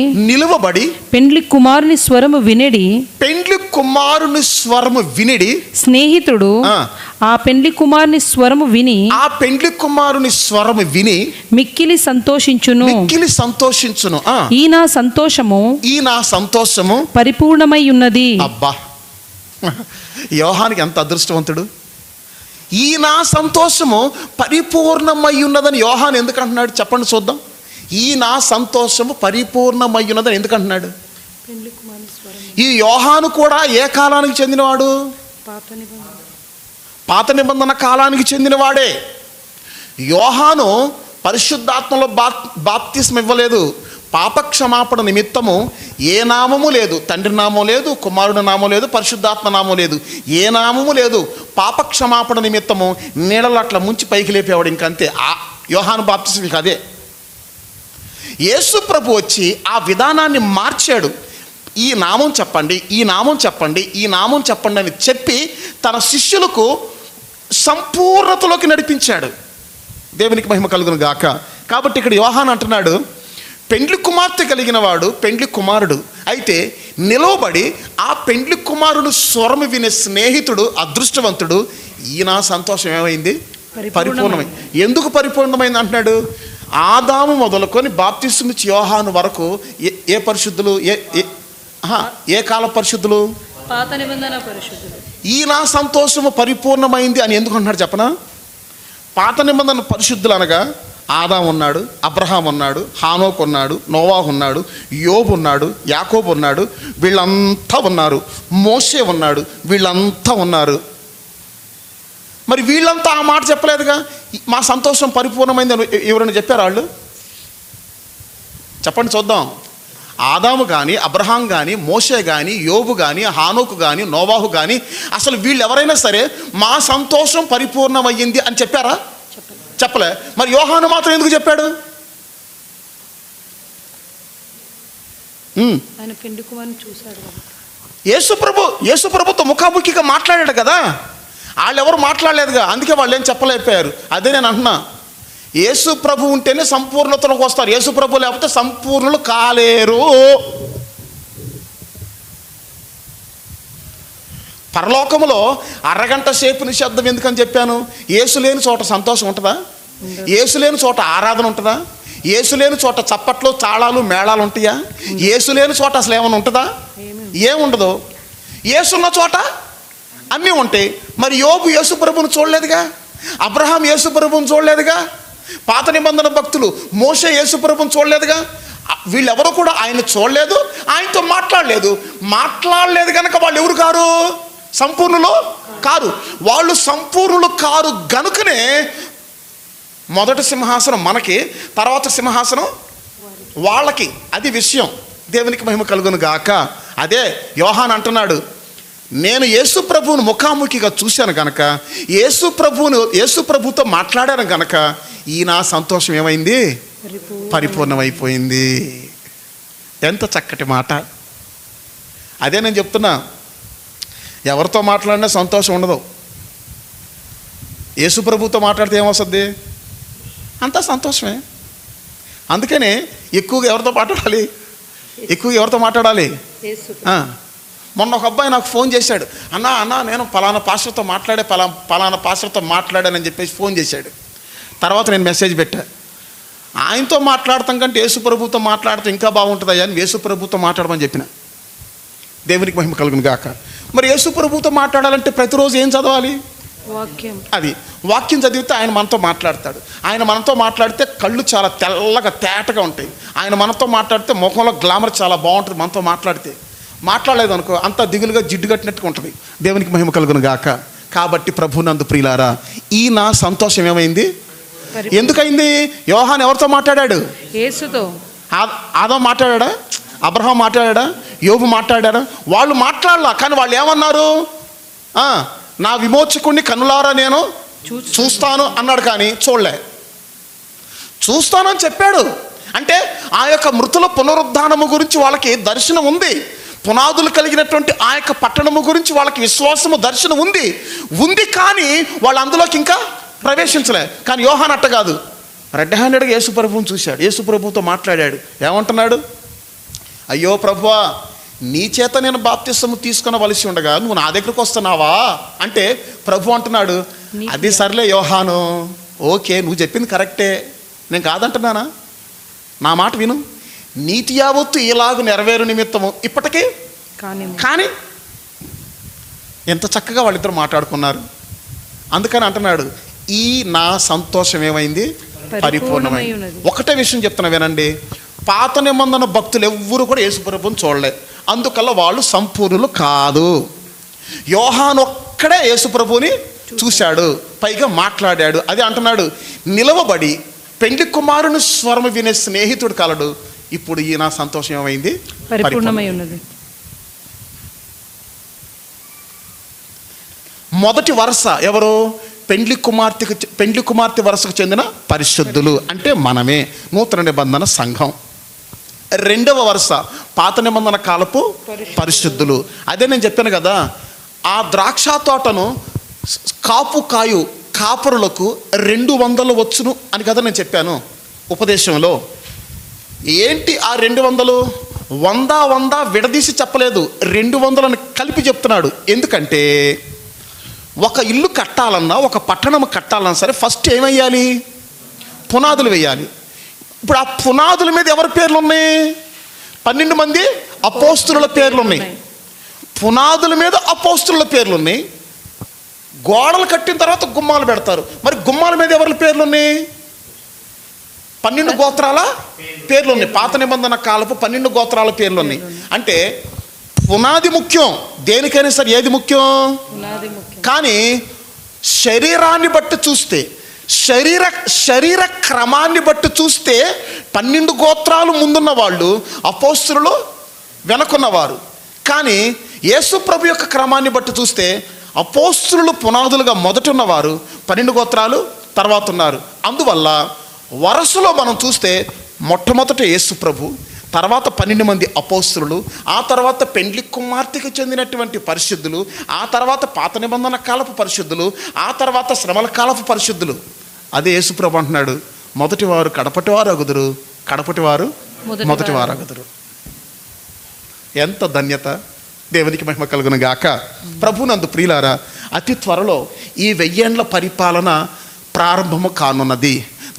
పెండ్లి కుమారుని స్వరము వినడి స్నేహితుడు ఆ పెండ్లి కుమారుని స్వరము విని మిక్కిలి సంతోషించును. ఈ నా సంతోషము పరిపూర్ణమై ఉన్నది. అబ్బా, యోహానికి ఎంత అదృష్టవంతుడు! ఈ నా సంతోషము పరిపూర్ణమై ఉన్నదని యోహాను ఎందుకు అంటున్నాడు చెప్పండి చూద్దాం. ఈ నా సంతోషము పరిపూర్ణమై ఉన్నదని ఎందుకు అంటున్నాడు? ఈ యోహాను కూడా ఏ కాలానికి చెందినవాడు? పాత నిబంధన కాలానికి చెందినవాడే. యోహాను పరిశుద్ధాత్మలో బాప్తిస్మం ఇవ్వలేదు. పాపక్షమాపణ నిమిత్తము ఏ నామము లేదు, తండ్రి నామం లేదు, కుమారుడి నామం లేదు, పరిశుద్ధాత్మ నామం లేదు, ఏ నామము లేదు. పాపక్షమాపణ నిమిత్తము నీడలు అట్లా ముంచి పైకి లేపేవాడు, ఇంకంతే. యోహాను బాప్తిస్మం ఇక అదే. యేసు ప్రభు వచ్చి ఆ విధానాన్ని మార్చాడు. ఈ నామం చెప్పండి, ఈ నామం చెప్పండి, ఈ నామం చెప్పండి అని చెప్పి తన శిష్యులకు సంపూర్ణతలోకి నడిపించాడు. దేవునికి మహిమ కలుగును గాక. కాబట్టి ఇక్కడ యోహాను అంటున్నాడు, పెండ్లి కుమార్తె కలిగిన వాడు పెండ్లి కుమారుడు అయితే నిలవబడి ఆ పెండ్లి కుమారుడు స్వరము వినే స్నేహితుడు, అదృష్టవంతుడు. ఈ నా సంతోషం ఏమైంది? పరిపూర్ణమైంది. ఎందుకు పరిపూర్ణమైంది అంటున్నాడు? ఆదాము మొదలుకొని బాప్తిస్మిచ్చు యోహాను వరకు ఏ పరిశుద్ధులు? ఏ కాల పరిశుద్ధులు? పాత నిబంధన పరిశుద్ధులు. ఈ నా సంతోషము పరిపూర్ణమైంది అని ఎందుకు అంటున్నాడు చెప్పనా? పాత నిబంధన పరిశుద్ధులు అనగా ఆదాము ఉన్నాడు, అబ్రహాం ఉన్నాడు, హానోకు ఉన్నాడు, నోవాహు ఉన్నాడు, యోబు ఉన్నాడు, యాకోబు ఉన్నాడు, వీళ్ళంతా ఉన్నారు. మోషే ఉన్నాడు, వీళ్ళంతా ఉన్నారు. మరి వీళ్ళంతా ఆ మాట చెప్పలేదుగా, మా సంతోషం పరిపూర్ణమైంది అని ఎవరైనా చెప్పారు? వాళ్ళు చెప్పండి చూద్దాం. ఆదాము కానీ, అబ్రహాం కానీ, మోషే కానీ, యోబు కానీ, హానోకు కానీ, నోవాహు కానీ అసలు వీళ్ళు ఎవరైనా సరే మా సంతోషం పరిపూర్ణమయ్యింది అని చెప్పారా? చెప్పలే. మరి యోహాను మాత్రం ఎందుకు చెప్పాడు? యేసు ప్రభుతో ముఖాముఖిగా మాట్లాడాడు కదా, వాళ్ళు ఎవరు మాట్లాడలేదుగా, అందుకే వాళ్ళు ఏం చెప్పలేకపోయారు. అదే నేను అంటున్నా, యేసు ప్రభు ఉంటేనే సంపూర్ణతలోకి వస్తారు. యేసు ప్రభు లేకపోతే సంపూర్ణులు కాలేరు. పరలోకములో అరగంట సేపు నిశ్శబ్దం ఎందుకని చెప్పాను? యేసు లేని చోట సంతోషం ఉంటుందా? యేసు లేని చోట ఆరాధన ఉంటుందా? యేసు లేని చోట చప్పట్లు, తాళాలు, మేళాలు ఉంటాయా? యేసు లేని చోట అసలు ఏమైనా ఉంటుందా? ఏముండదు. యేసున్న చోట అన్నీ ఉంటాయి. మరి యోబు యేసు ప్రభువును చూడలేదుగా, అబ్రహాం యేసు ప్రభువును చూడలేదుగా, పాత నిబంధన భక్తులు మోషే యేసు ప్రభువును చూడలేదుగా. వీళ్ళెవరూ కూడా ఆయన చూడలేదు, ఆయనతో మాట్లాడలేదు కనుక వాళ్ళు ఎవరు కారు? సంపూర్ణులు కారు. వాళ్ళు సంపూర్ణులు కారు గనుకనే మొదటి సింహాసనం మనకి, తర్వాత సింహాసనం వాళ్ళకి. అది విషయం. దేవునికి మహిమ కలుగును గాక. అదే యోహాను అంటున్నాడు, నేను యేసు ప్రభువును ముఖాముఖిగా చూశాను కనుక, యేసు ప్రభుతో మాట్లాడాను కనుక ఈ నా సంతోషం ఏమైంది? పరిపూర్ణమైపోయింది. ఎంత చక్కటి మాట. అదే నేను చెప్తున్నా, ఎవరితో మాట్లాడినా సంతోషం ఉండదు. యేసు ప్రభుతో మాట్లాడితే ఏమొస్తుంది? అంతా సంతోషమే. అందుకనే ఎక్కువగా ఎవరితో మాట్లాడాలి? మొన్న ఒక అబ్బాయి నాకు ఫోన్ చేశాడు, అన్నా నేను పలానా పాస్టర్తో మాట్లాడానని చెప్పేసి ఫోన్ చేశాడు. తర్వాత నేను మెసేజ్ పెట్టా, ఆయనతో మాట్లాడతాం కంటే యేసు ప్రభుతో మాట్లాడితే ఇంకా బాగుంటుందా అని యేసు ప్రభుతో మాట్లాడమని చెప్పిన. దేవునికి మహిమ కలుగును గాక. మరి యేసు ప్రభువుతో మాట్లాడాలంటే ప్రతిరోజు ఏం చదవాలి? వాక్యం. అది వాక్యం చదివితే ఆయన మనతో మాట్లాడతాడు. ఆయన మనతో మాట్లాడితే కళ్ళు చాలా తెల్లగా తేటగా ఉంటాయి. ఆయన మనతో మాట్లాడితే ముఖంలో గ్లామర్ చాలా బాగుంటుంది. మనతో మాట్లాడితే మాట్లాడలేదు అనుకో అంత దిగులుగా జిడ్డు కట్టినట్టుగా ఉంటుంది. దేవునికి మహిమ కలుగును గాక. కాబట్టి ప్రభునందు ప్రియులారా, ఈ నా సంతోషం ఏమైంది? ఎందుకైంది? యోహాను ఎవరితో మాట్లాడాడు? యేసుతో. ఆదాము మాట్లాడా? అబ్రహాం మాట్లాడా? యోబు మాట్లాడారా? వాళ్ళు మాట్లాడలా. కానీ వాళ్ళు ఏమన్నారు? నా విమోచకుడిని కన్నులారా నేను చూస్తాను అన్నాడు. కానీ చూడలే. చూస్తానని చెప్పాడు. అంటే ఆ యొక్క మృతుల పునరుద్ధానము గురించి వాళ్ళకి దర్శనం ఉంది. పునాదులు కలిగినటువంటి ఆ యొక్క పట్టణము గురించి వాళ్ళకి విశ్వాసము దర్శనం ఉంది. కానీ వాళ్ళు అందులోకి ఇంకా ప్రవేశించలే. కానీ యోహాను అట్ట కాదు. రెడ్ హ్యాండెడ్గా యేసు ప్రభువుని చూశాడు. యేసు ప్రభువుతో మాట్లాడాడు. ఏమంటున్నాడు? అయ్యో ప్రభువా, నీ చేత నేను బాప్తిస్మము తీసుకొనవలసి ఉండగా నువ్వు నా దగ్గరకు వస్తున్నావా అంటే ప్రభు అంటున్నాడు, అది సర్లే యోహాను, ఓకే నువ్వు చెప్పింది కరెక్టే, నేను కాదంటున్నానా? నా మాట విను. నీతి యావత్తు ఇలాగ నెరవేరు నిమిత్తము ఇప్పటికీ కానీ ఎంత చక్కగా వాళ్ళిద్దరు మాట్లాడుకున్నారు. అందుకని అంటున్నాడు, ఈ నా సంతోషం ఏమైంది? పరిపూర్ణమైంది. ఒకటే విషయం చెప్తున్నా వినండి. పాత నిబంధన భక్తులు ఎవ్వరూ కూడా యేసు ప్రభువుని చూడలే. అందుకల్ల వాళ్ళు సంపూర్ణులు కాదు. యోహాను ఒక్కడే యేసు ప్రభువుని చూశాడు, పైగా మాట్లాడాడు. అదే అంటున్నాడు, నిలవబడి పెండ్లి కుమారుని స్వరము వినే స్నేహితుడు కలడు. ఇప్పుడు ఈ నా సంతోషం ఏమైంది? పరిపూర్ణమై ఉన్నది. మొదటి వరుస ఎవరు? పెండ్లి కుమార్తె వరుసకు చెందిన పరిశుద్ధులు, అంటే మనమే, నూతన నిబంధన సంఘం. రెండవ వరుస పాత నిబంధన కాలపు పరిశుద్ధులు. అదే నేను చెప్పాను కదా, ఆ ద్రాక్ష తోటను కాపురులకు 200 వచ్చును అని కదా నేను చెప్పాను ఉపదేశంలో. ఏంటి ఆ 200? 100 విడదీసి చెప్పలేదు, 200 కలిపి చెప్తున్నాడు. ఎందుకంటే ఒక ఇల్లు కట్టాలన్నా, ఒక పట్టణం కట్టాలన్నా సరే ఫస్ట్ ఏమయ్యాలి? పునాదులు వేయాలి. ఇప్పుడు ఆ పునాదుల మీద ఎవరి పేర్లు ఉన్నాయి? 12 మంది అపోస్తుల పేర్లు ఉన్నాయి. పునాదుల మీద అపోస్తుల పేర్లు ఉన్నాయి. గోడలు కట్టిన తర్వాత గుమ్మాలు పెడతారు. మరి గుమ్మాల మీద ఎవరి పేర్లు ఉన్నాయి? 12 గోత్రాల పేర్లు ఉన్నాయి. పాత నిబంధన కాలపు 12 గోత్రాల పేర్లు ఉన్నాయి. అంటే పునాది ముఖ్యం, దేనికైనా సరే ఏది ముఖ్యం? కానీ శరీరాన్ని బట్టి చూస్తే, శరీర క్రమాన్ని బట్టి చూస్తే 12 గోత్రాలు ముందున్న వాళ్ళు, అపోస్తులు వెనకున్నవారు. కానీ యేసు ప్రభు యొక్క క్రమాన్ని బట్టి చూస్తే అపోస్తులు పునాదులుగా మొదట ఉన్నవారు, 12 గోత్రాలు తర్వాత ఉన్నారు. అందువల్ల వరుసలో మనం చూస్తే మొట్టమొదట యేసు ప్రభు, తర్వాత 12 మంది అపోస్తులు, ఆ తర్వాత పెండ్లి కుమార్తెకు చెందినటువంటి పరిశుద్ధులు, ఆ తర్వాత పాత నిబంధన కాలపు పరిశుద్ధులు, ఆ తర్వాత శ్రమల కాలపు పరిశుద్ధులు. అదే యేసు ప్రభు అంటున్నాడు, మొదటివారు కడపటివారు అగుదురు, కడపటివారు మొదటివారు అగుదురు. ఎంత ధన్యత! దేవునికి మహిమ కలుగును గాక. ప్రభునందు ప్రియులారా, అతి త్వరలో ఈ 1000 ఏండ్ల పరిపాలన ప్రారంభము కానున్నది.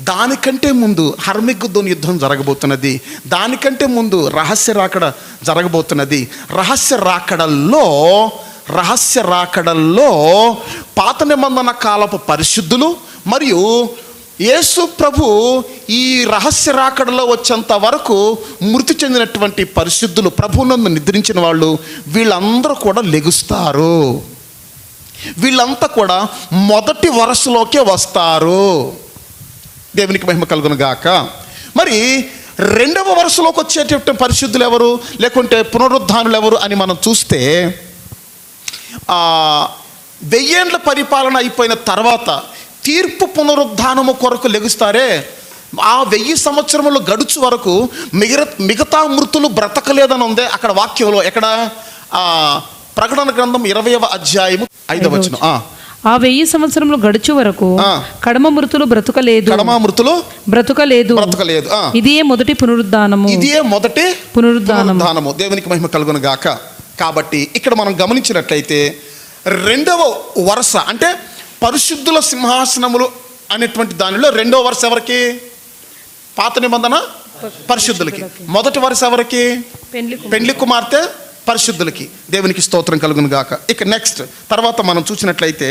దానికంటే ముందు హర్మిగుద్దోను యుద్ధం జరగబోతున్నది. దానికంటే ముందు రహస్య రాకడ జరగబోతున్నది. రహస్య రాకడల్లో పాత నిబంధన కాలపు పరిశుద్ధులు మరియు యేసు ప్రభు ఈ రహస్య రాకడలో వచ్చేంత వరకు మృతి చెందినటువంటి పరిశుద్ధులు, ప్రభువునందు నిద్రించిన వాళ్ళు, వీళ్ళందరూ కూడా లెగుస్తారు. వీళ్ళంతా కూడా మొదటి వరుసలోకే వస్తారు. దేవునికి మహిమ కలుగును గాక. మరి రెండవ వరుసలోకి వచ్చేటటువంటి పరిశుద్ధులు ఎవరు, లేకుంటే పునరుద్ధానులు ఎవరు అని మనం చూస్తే, 1000 ఏండ్ల పరిపాలన అయిపోయిన తర్వాత తీర్పు పునరుద్ధానము కొరకు లెగుస్తారే, ఆ 1000 సంవత్సరములు గడుచు వరకు మిగతా మృతులు బ్రతకలేదని ఉంది అక్కడ వాక్యంలో. ఎక్కడ? ప్రకటన గ్రంథం 20వ అధ్యాయము 5వ వచనం. ఆ 1000 సంవత్సరములు గడుచు వరకు కడమ మృతులు బ్రతుకలేదు. ఇదే మొదటి పునరుద్ధానము. దేవునికి మహిమ కలుగును గాక. కాబట్టి ఇక్కడ మనం గమనించినట్లయితే రెండవ వరుస అంటే పరిశుద్ధుల సింహాసనములు అనేటువంటి దానిలో రెండవ వరుస ఎవరికి? పాత నిబంధన పరిశుద్ధులకి. మొదటి వరుస ఎవరికి? పెండ్లి కుమార్తె పరిశుద్ధులకి. దేవునికి స్తోత్రం కలుగును గాక. ఇక నెక్స్ట్ తర్వాత మనం చూసినట్లయితే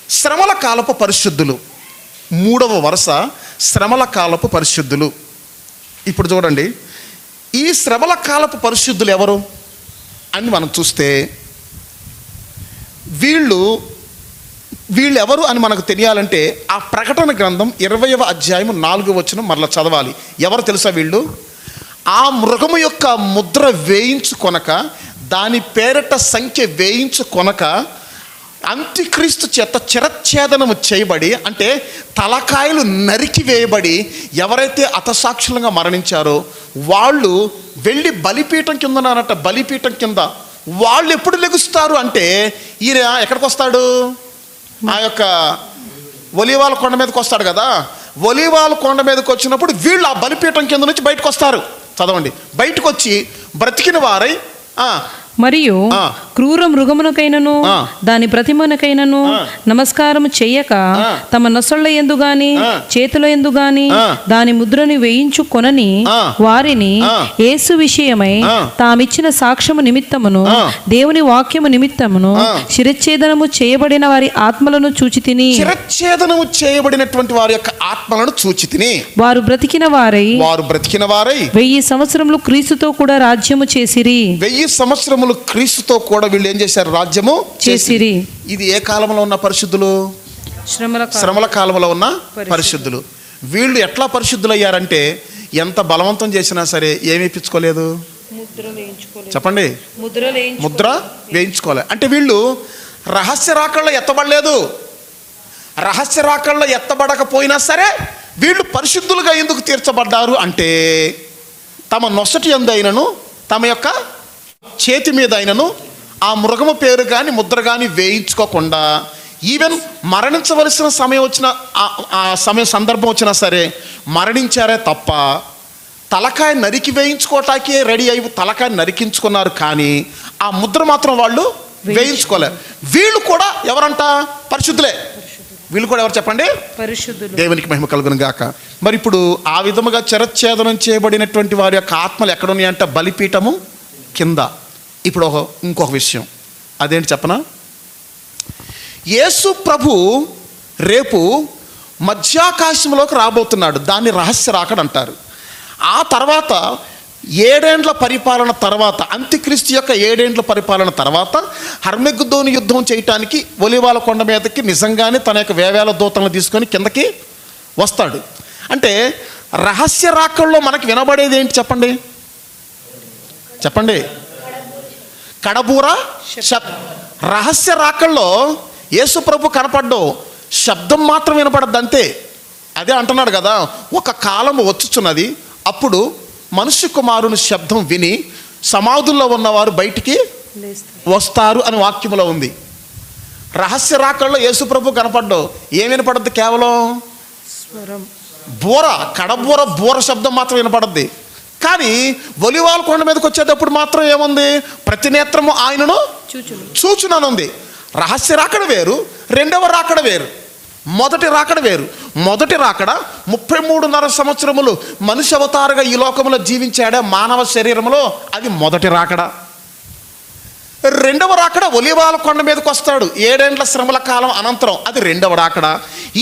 శ్రమల కాలపు పరిశుద్ధులు. 3వ వరుస శ్రమల కాలపు పరిశుద్ధులు. ఇప్పుడు చూడండి, ఈ శ్రమల కాలపు పరిశుద్ధులు ఎవరు అని మనం చూస్తే వీళ్ళు ఎవరు అని మనకు తెలియాలంటే ఆ ప్రకటన గ్రంథం 20వ అధ్యాయం 4వ వచనం మరలా చదవాలి. ఎవరు తెలుసా వీళ్ళు? ఆ మృగము యొక్క ముద్ర వేయించుకొనక, దాని పేరట సంఖ్య వేయించుకొనక, అంత్యక్రీస్తు చేత చిరచ్ఛేదనము చేయబడి, అంటే తలకాయలు నరికి వేయబడి ఎవరైతే హతసాక్షులంగా మరణించారో వాళ్ళు వెళ్ళి బలిపీఠం కింద అన్నట్ట, బలిపీఠం కింద వాళ్ళు ఎప్పుడు లెగుస్తారు అంటే ఈయన ఎక్కడికి వస్తాడు? ఆ యొక్క ఒలీవాల కొండ మీదకి వస్తాడు కదా. ఒలీవాల కొండ మీదకి వచ్చినప్పుడు వీళ్ళు ఆ బలిపీఠం కింద నుంచి బయటకు వస్తారు. చదవండి, బయటకు వచ్చి బ్రతికిన వారై మరియు క్రూర మృగమునకైనను దాని ప్రతిమనకైనను నమస్కారము చెయ్యక తమ నొసళ్ళ యందు గాని చేతుల యందు గాని దాని ముద్రని వేయించుకొనని వారిని యేసు విషయమై తామిచ్చిన సాక్ష్యము నిమిత్తమును దేవుని వాక్యము నిమిత్తమును శిరచ్ఛేదనము చేయబడిన వారి ఆత్మలను చూచితిని. శిరచ్ఛేదనము చేయబడినటువంటి వారి యొక్క ఆత్మలను చూచితిని. వారు బ్రతికిన వారై 1000 సంవత్సరములు క్రీస్తుతో కూడా రాజ్యము చేసిరి. 1000 సంవత్సరములు క్రీస్తుతో కూడా వీళ్ళు ఏం చేశారు? రాజ్యము చేసిరి. ఇది ఏ కాలంలో ఉన్న పరిశుద్ధులు? శ్రమల కాలంలో ఉన్న పరిశుద్ధులు. వీళ్ళు ఎట్లా పరిశుద్ధులు అయ్యారంటే ఎంత బలవంతం చేసినా సరే ఏమి ఇప్పించుకోలేదు. చెప్పండి, ముద్ర వేయించుకోలేదు. అంటే వీళ్ళు రహస్య రాకల్లో ఎత్తబడలేదు. రహస్య రాకల్లో ఎత్తబడకపోయినా సరే వీళ్ళు పరిశుద్ధులుగా ఎందుకు తీర్చబడ్డారు అంటే తమ నొసటి యందు అయినను తమ యొక్క చేతి మీద అయినను ఆ మృగము పేరు కానీ ముద్ర కానీ వేయించుకోకుండా, ఈవెన్ మరణించవలసిన సమయం వచ్చిన ఆ సందర్భం వచ్చినా సరే మరణించారే తప్ప తలకాయ నరికి వేయించుకోవటానికే రెడీ అయి తలకాయ నరికించుకున్నారు, కానీ ఆ ముద్ర మాత్రం వాళ్ళు వేయించుకోలేరు. వీళ్ళు కూడా ఎవరంట? పరిశుద్ధులే. వీళ్ళు కూడా ఎవరు చెప్పండి? పరిశుద్ధులు. దేవునికి మహిమ కలుగును గాక. మరి ఇప్పుడు ఆ విధముగా చిరచ్ఛేదనం చేయబడినటువంటి వారి యొక్క ఆత్మలు ఎక్కడున్నాయంట? బలిపీఠము కింద. ఇప్పుడు ఇంకొక విషయం, అదేంటి చెప్పనా? యేసు ప్రభు రేపు మధ్యాకాశంలోకి రాబోతున్నాడు. దాన్ని రహస్య రాకడ అంటారు. ఆ తర్వాత 7 ఏండ్ల పరిపాలన తర్వాత, అంత్యక్రీస్తు యొక్క 7 ఏండ్ల పరిపాలన తర్వాత హర్మెగ్దోను యుద్ధం చేయటానికి ఒలీవాల కొండ మీదకి నిజంగానే తన యొక్క వేవేల దూతలను తీసుకొని కిందకి వస్తాడు. అంటే రహస్య రాకల్లో మనకి వినబడేది ఏంటి చెప్పండి? చెప్పండి. కడబూర రహస్య రాకల్లో యేసు ప్రభు కనపడ్డు, శబ్దం మాత్రం వినపడద్దు అంతే. అదే అంటున్నాడు కదా, ఒక కాలం వచ్చుచున్నది, అప్పుడు మనుష్య కుమారుని శబ్దం విని సమాధుల్లో ఉన్నవారు బయటికి వస్తారు అని వాక్యంలో ఉంది. రహస్య రాకల్లో యేసు ప్రభు కనపడ్డు, ఏం వినపడద్దు? కేవలం బూర, కడబూర బూర శబ్దం మాత్రం వినపడద్ది. కానీ ఒలీవాల కొండ మీదకి వచ్చేటప్పుడు మాత్రం ఏముంది? ప్రతి నేత్రము ఆయనను చూచుననుంది. రహస్య రాకడ వేరు, రెండవ రాకడ వేరు, మొదటి రాకడ వేరు. మొదటి రాకడ 33.5 సంవత్సరములు మనిషి అవతారగా ఈ లోకంలో జీవించాడే మానవ శరీరంలో, అది మొదటి రాకడ. రెండవ రాకడ ఒలీవాల కొండ మీదకి వస్తాడు 7 ఏండ్ల శ్రమల కాలం అనంతరం, అది రెండవ రాకడ.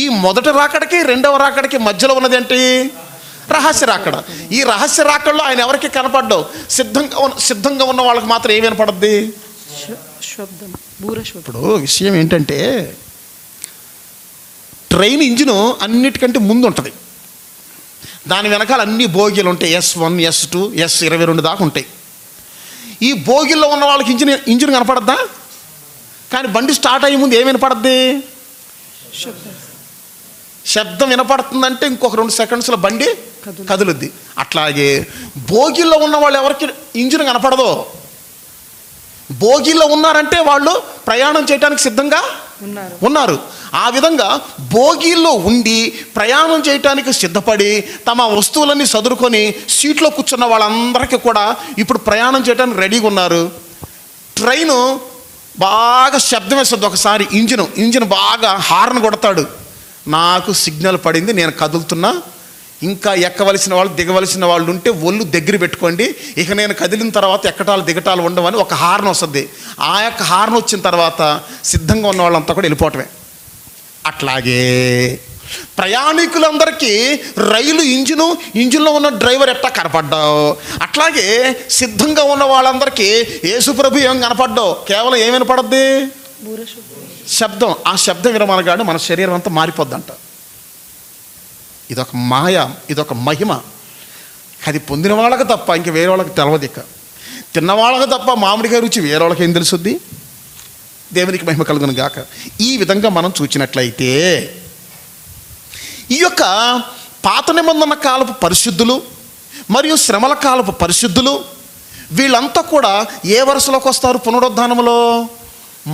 ఈ మొదటి రాకడకి రెండవ రాకడకి మధ్యలో ఉన్నది ఏంటి? రహస్య రాకడ. ఈ రహస్య రాకడలో ఆయన ఎవరికి కనపడ్డావు? సిద్ధంగా ఉన్న వాళ్ళకి మాత్రం ఏమి వినపడద్ది? ఇప్పుడు విషయం ఏంటంటే ట్రైన్ ఇంజిన్ అన్నిటికంటే ముందు ఉంటుంది, దాని వెనకాల అన్ని బోగీలు ఉంటాయి. S1, S2, S22 దాకా ఉంటాయి. ఈ బోగిల్లో ఉన్న వాళ్ళకి ఇంజిన్ కనపడద్దా? కానీ బండి స్టార్ట్ అయ్యే ముందు ఏమి వినపడద్ది? శబ్దం వినపడుతుందంటే ఇంకొక 2 సెకండ్స్లో బండి కదులుద్ది. అట్లాగే బోగిల్లో ఉన్న వాళ్ళు ఎవరికి ఇంజిన్ కనపడదో. బోగిల్లో ఉన్నారంటే వాళ్ళు ప్రయాణం చేయడానికి సిద్ధంగా ఉన్నారు. ఆ విధంగా బోగిల్లో ఉండి ప్రయాణం చేయడానికి సిద్ధపడి తమ వస్తువులన్నీ సదురుకొని సీట్లో కూర్చున్న వాళ్ళందరికీ కూడా ఇప్పుడు ప్రయాణం చేయడానికి రెడీగా ఉన్నారు. ట్రైను బాగా శబ్దం వేస్తుంది. ఒకసారి ఇంజిన్ బాగా హార్న్ కొడతాడు, నాకు సిగ్నల్ పడింది, నేను కదులుతున్నా, ఇంకా ఎక్కవలసిన వాళ్ళు దిగవలసిన వాళ్ళు ఉంటే ఒళ్ళు దగ్గర పెట్టుకోండి, ఇక నేను కదిలిన తర్వాత ఎక్కటాలు దిగటాలు ఉండవని ఒక హార్న్ వస్తుంది. ఆ యొక్క హార్న్ వచ్చిన తర్వాత సిద్ధంగా ఉన్న వాళ్ళంతా కూడా వెళ్ళిపోవటమే. అట్లాగే ప్రయాణికులందరికీ రైలు ఇంజిన్లో ఉన్న డ్రైవర్ ఎట్టా కనపడ్డావు, అట్లాగే సిద్ధంగా ఉన్న వాళ్ళందరికీ యేసుప్రభు ఏం కనపడ్డావు, కేవలం ఏం వినపడద్ది? శబ్దం. ఆ శబ్దం వినమనగాడు మన శరీరం అంతా మారిపోద్దంట. ఇదొక మాయ, ఇదొక మహిమ. అది పొందిన వాళ్ళకి తప్ప ఇంక వేరే వాళ్ళకి తెలవదు. ఇక తిన్న వాళ్ళకి తప్ప మామిడికాయ రుచి వేరే వాళ్ళకి ఏం తెలుసుద్ది? దేవునికి మహిమ కలుగును గాక. ఈ విధంగా మనం చూచినట్లయితే ఈ యొక్క పాత నిబంధన కాలపు పరిశుద్ధులు మరియు శ్రమల కాలపు పరిశుద్ధులు వీళ్ళంతా కూడా ఏ వరుసలోకి వస్తారు? పునరుద్ధానంలో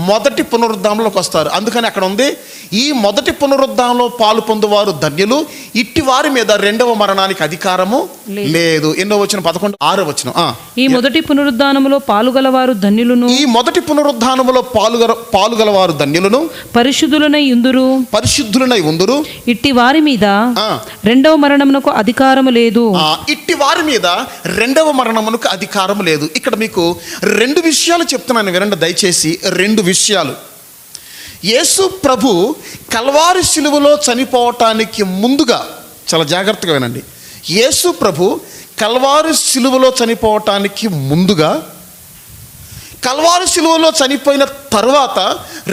మొదటి పునరుద్ధానంలోకి వస్తారు. అందుకని అక్కడ ఉంది, ఈ మొదటి పునరుద్ధానంలో పాలు పొందువారు ధన్యులు, ఇట్టి వారి మీద రెండవ మరణానికి అధికారము లేదు. ఎన్నో వచనం? 11, 6వ వచనం. ఈ మొదటి పునరుద్ధానములో పాలుగలవారు ధన్యులను, ఈ మొదటి పునరుద్ధానములో పాలుగలవారు ధన్యులను, పరిశుద్ధులనై ఉందురు, ఇట్టి వారి మీద రెండవ మరణమునకు అధికారము లేదు. ఇట్టి వారి మీద రెండవ మరణమునకు అధికారం లేదు. ఇక్కడ మీకు రెండు విషయాలు చెప్తున్నాను, వినండి దయచేసి. రెండు విషయాలు. యేసు ప్రభు కల్వారి శిలువలో చనిపోవటానికి ముందుగా, చాలా జాగ్రత్తగా వినండి, యేసు ప్రభు కల్వారి శిలువలో చనిపోవటానికి ముందుగా, కల్వారి శిలువలో చనిపోయిన తరువాత,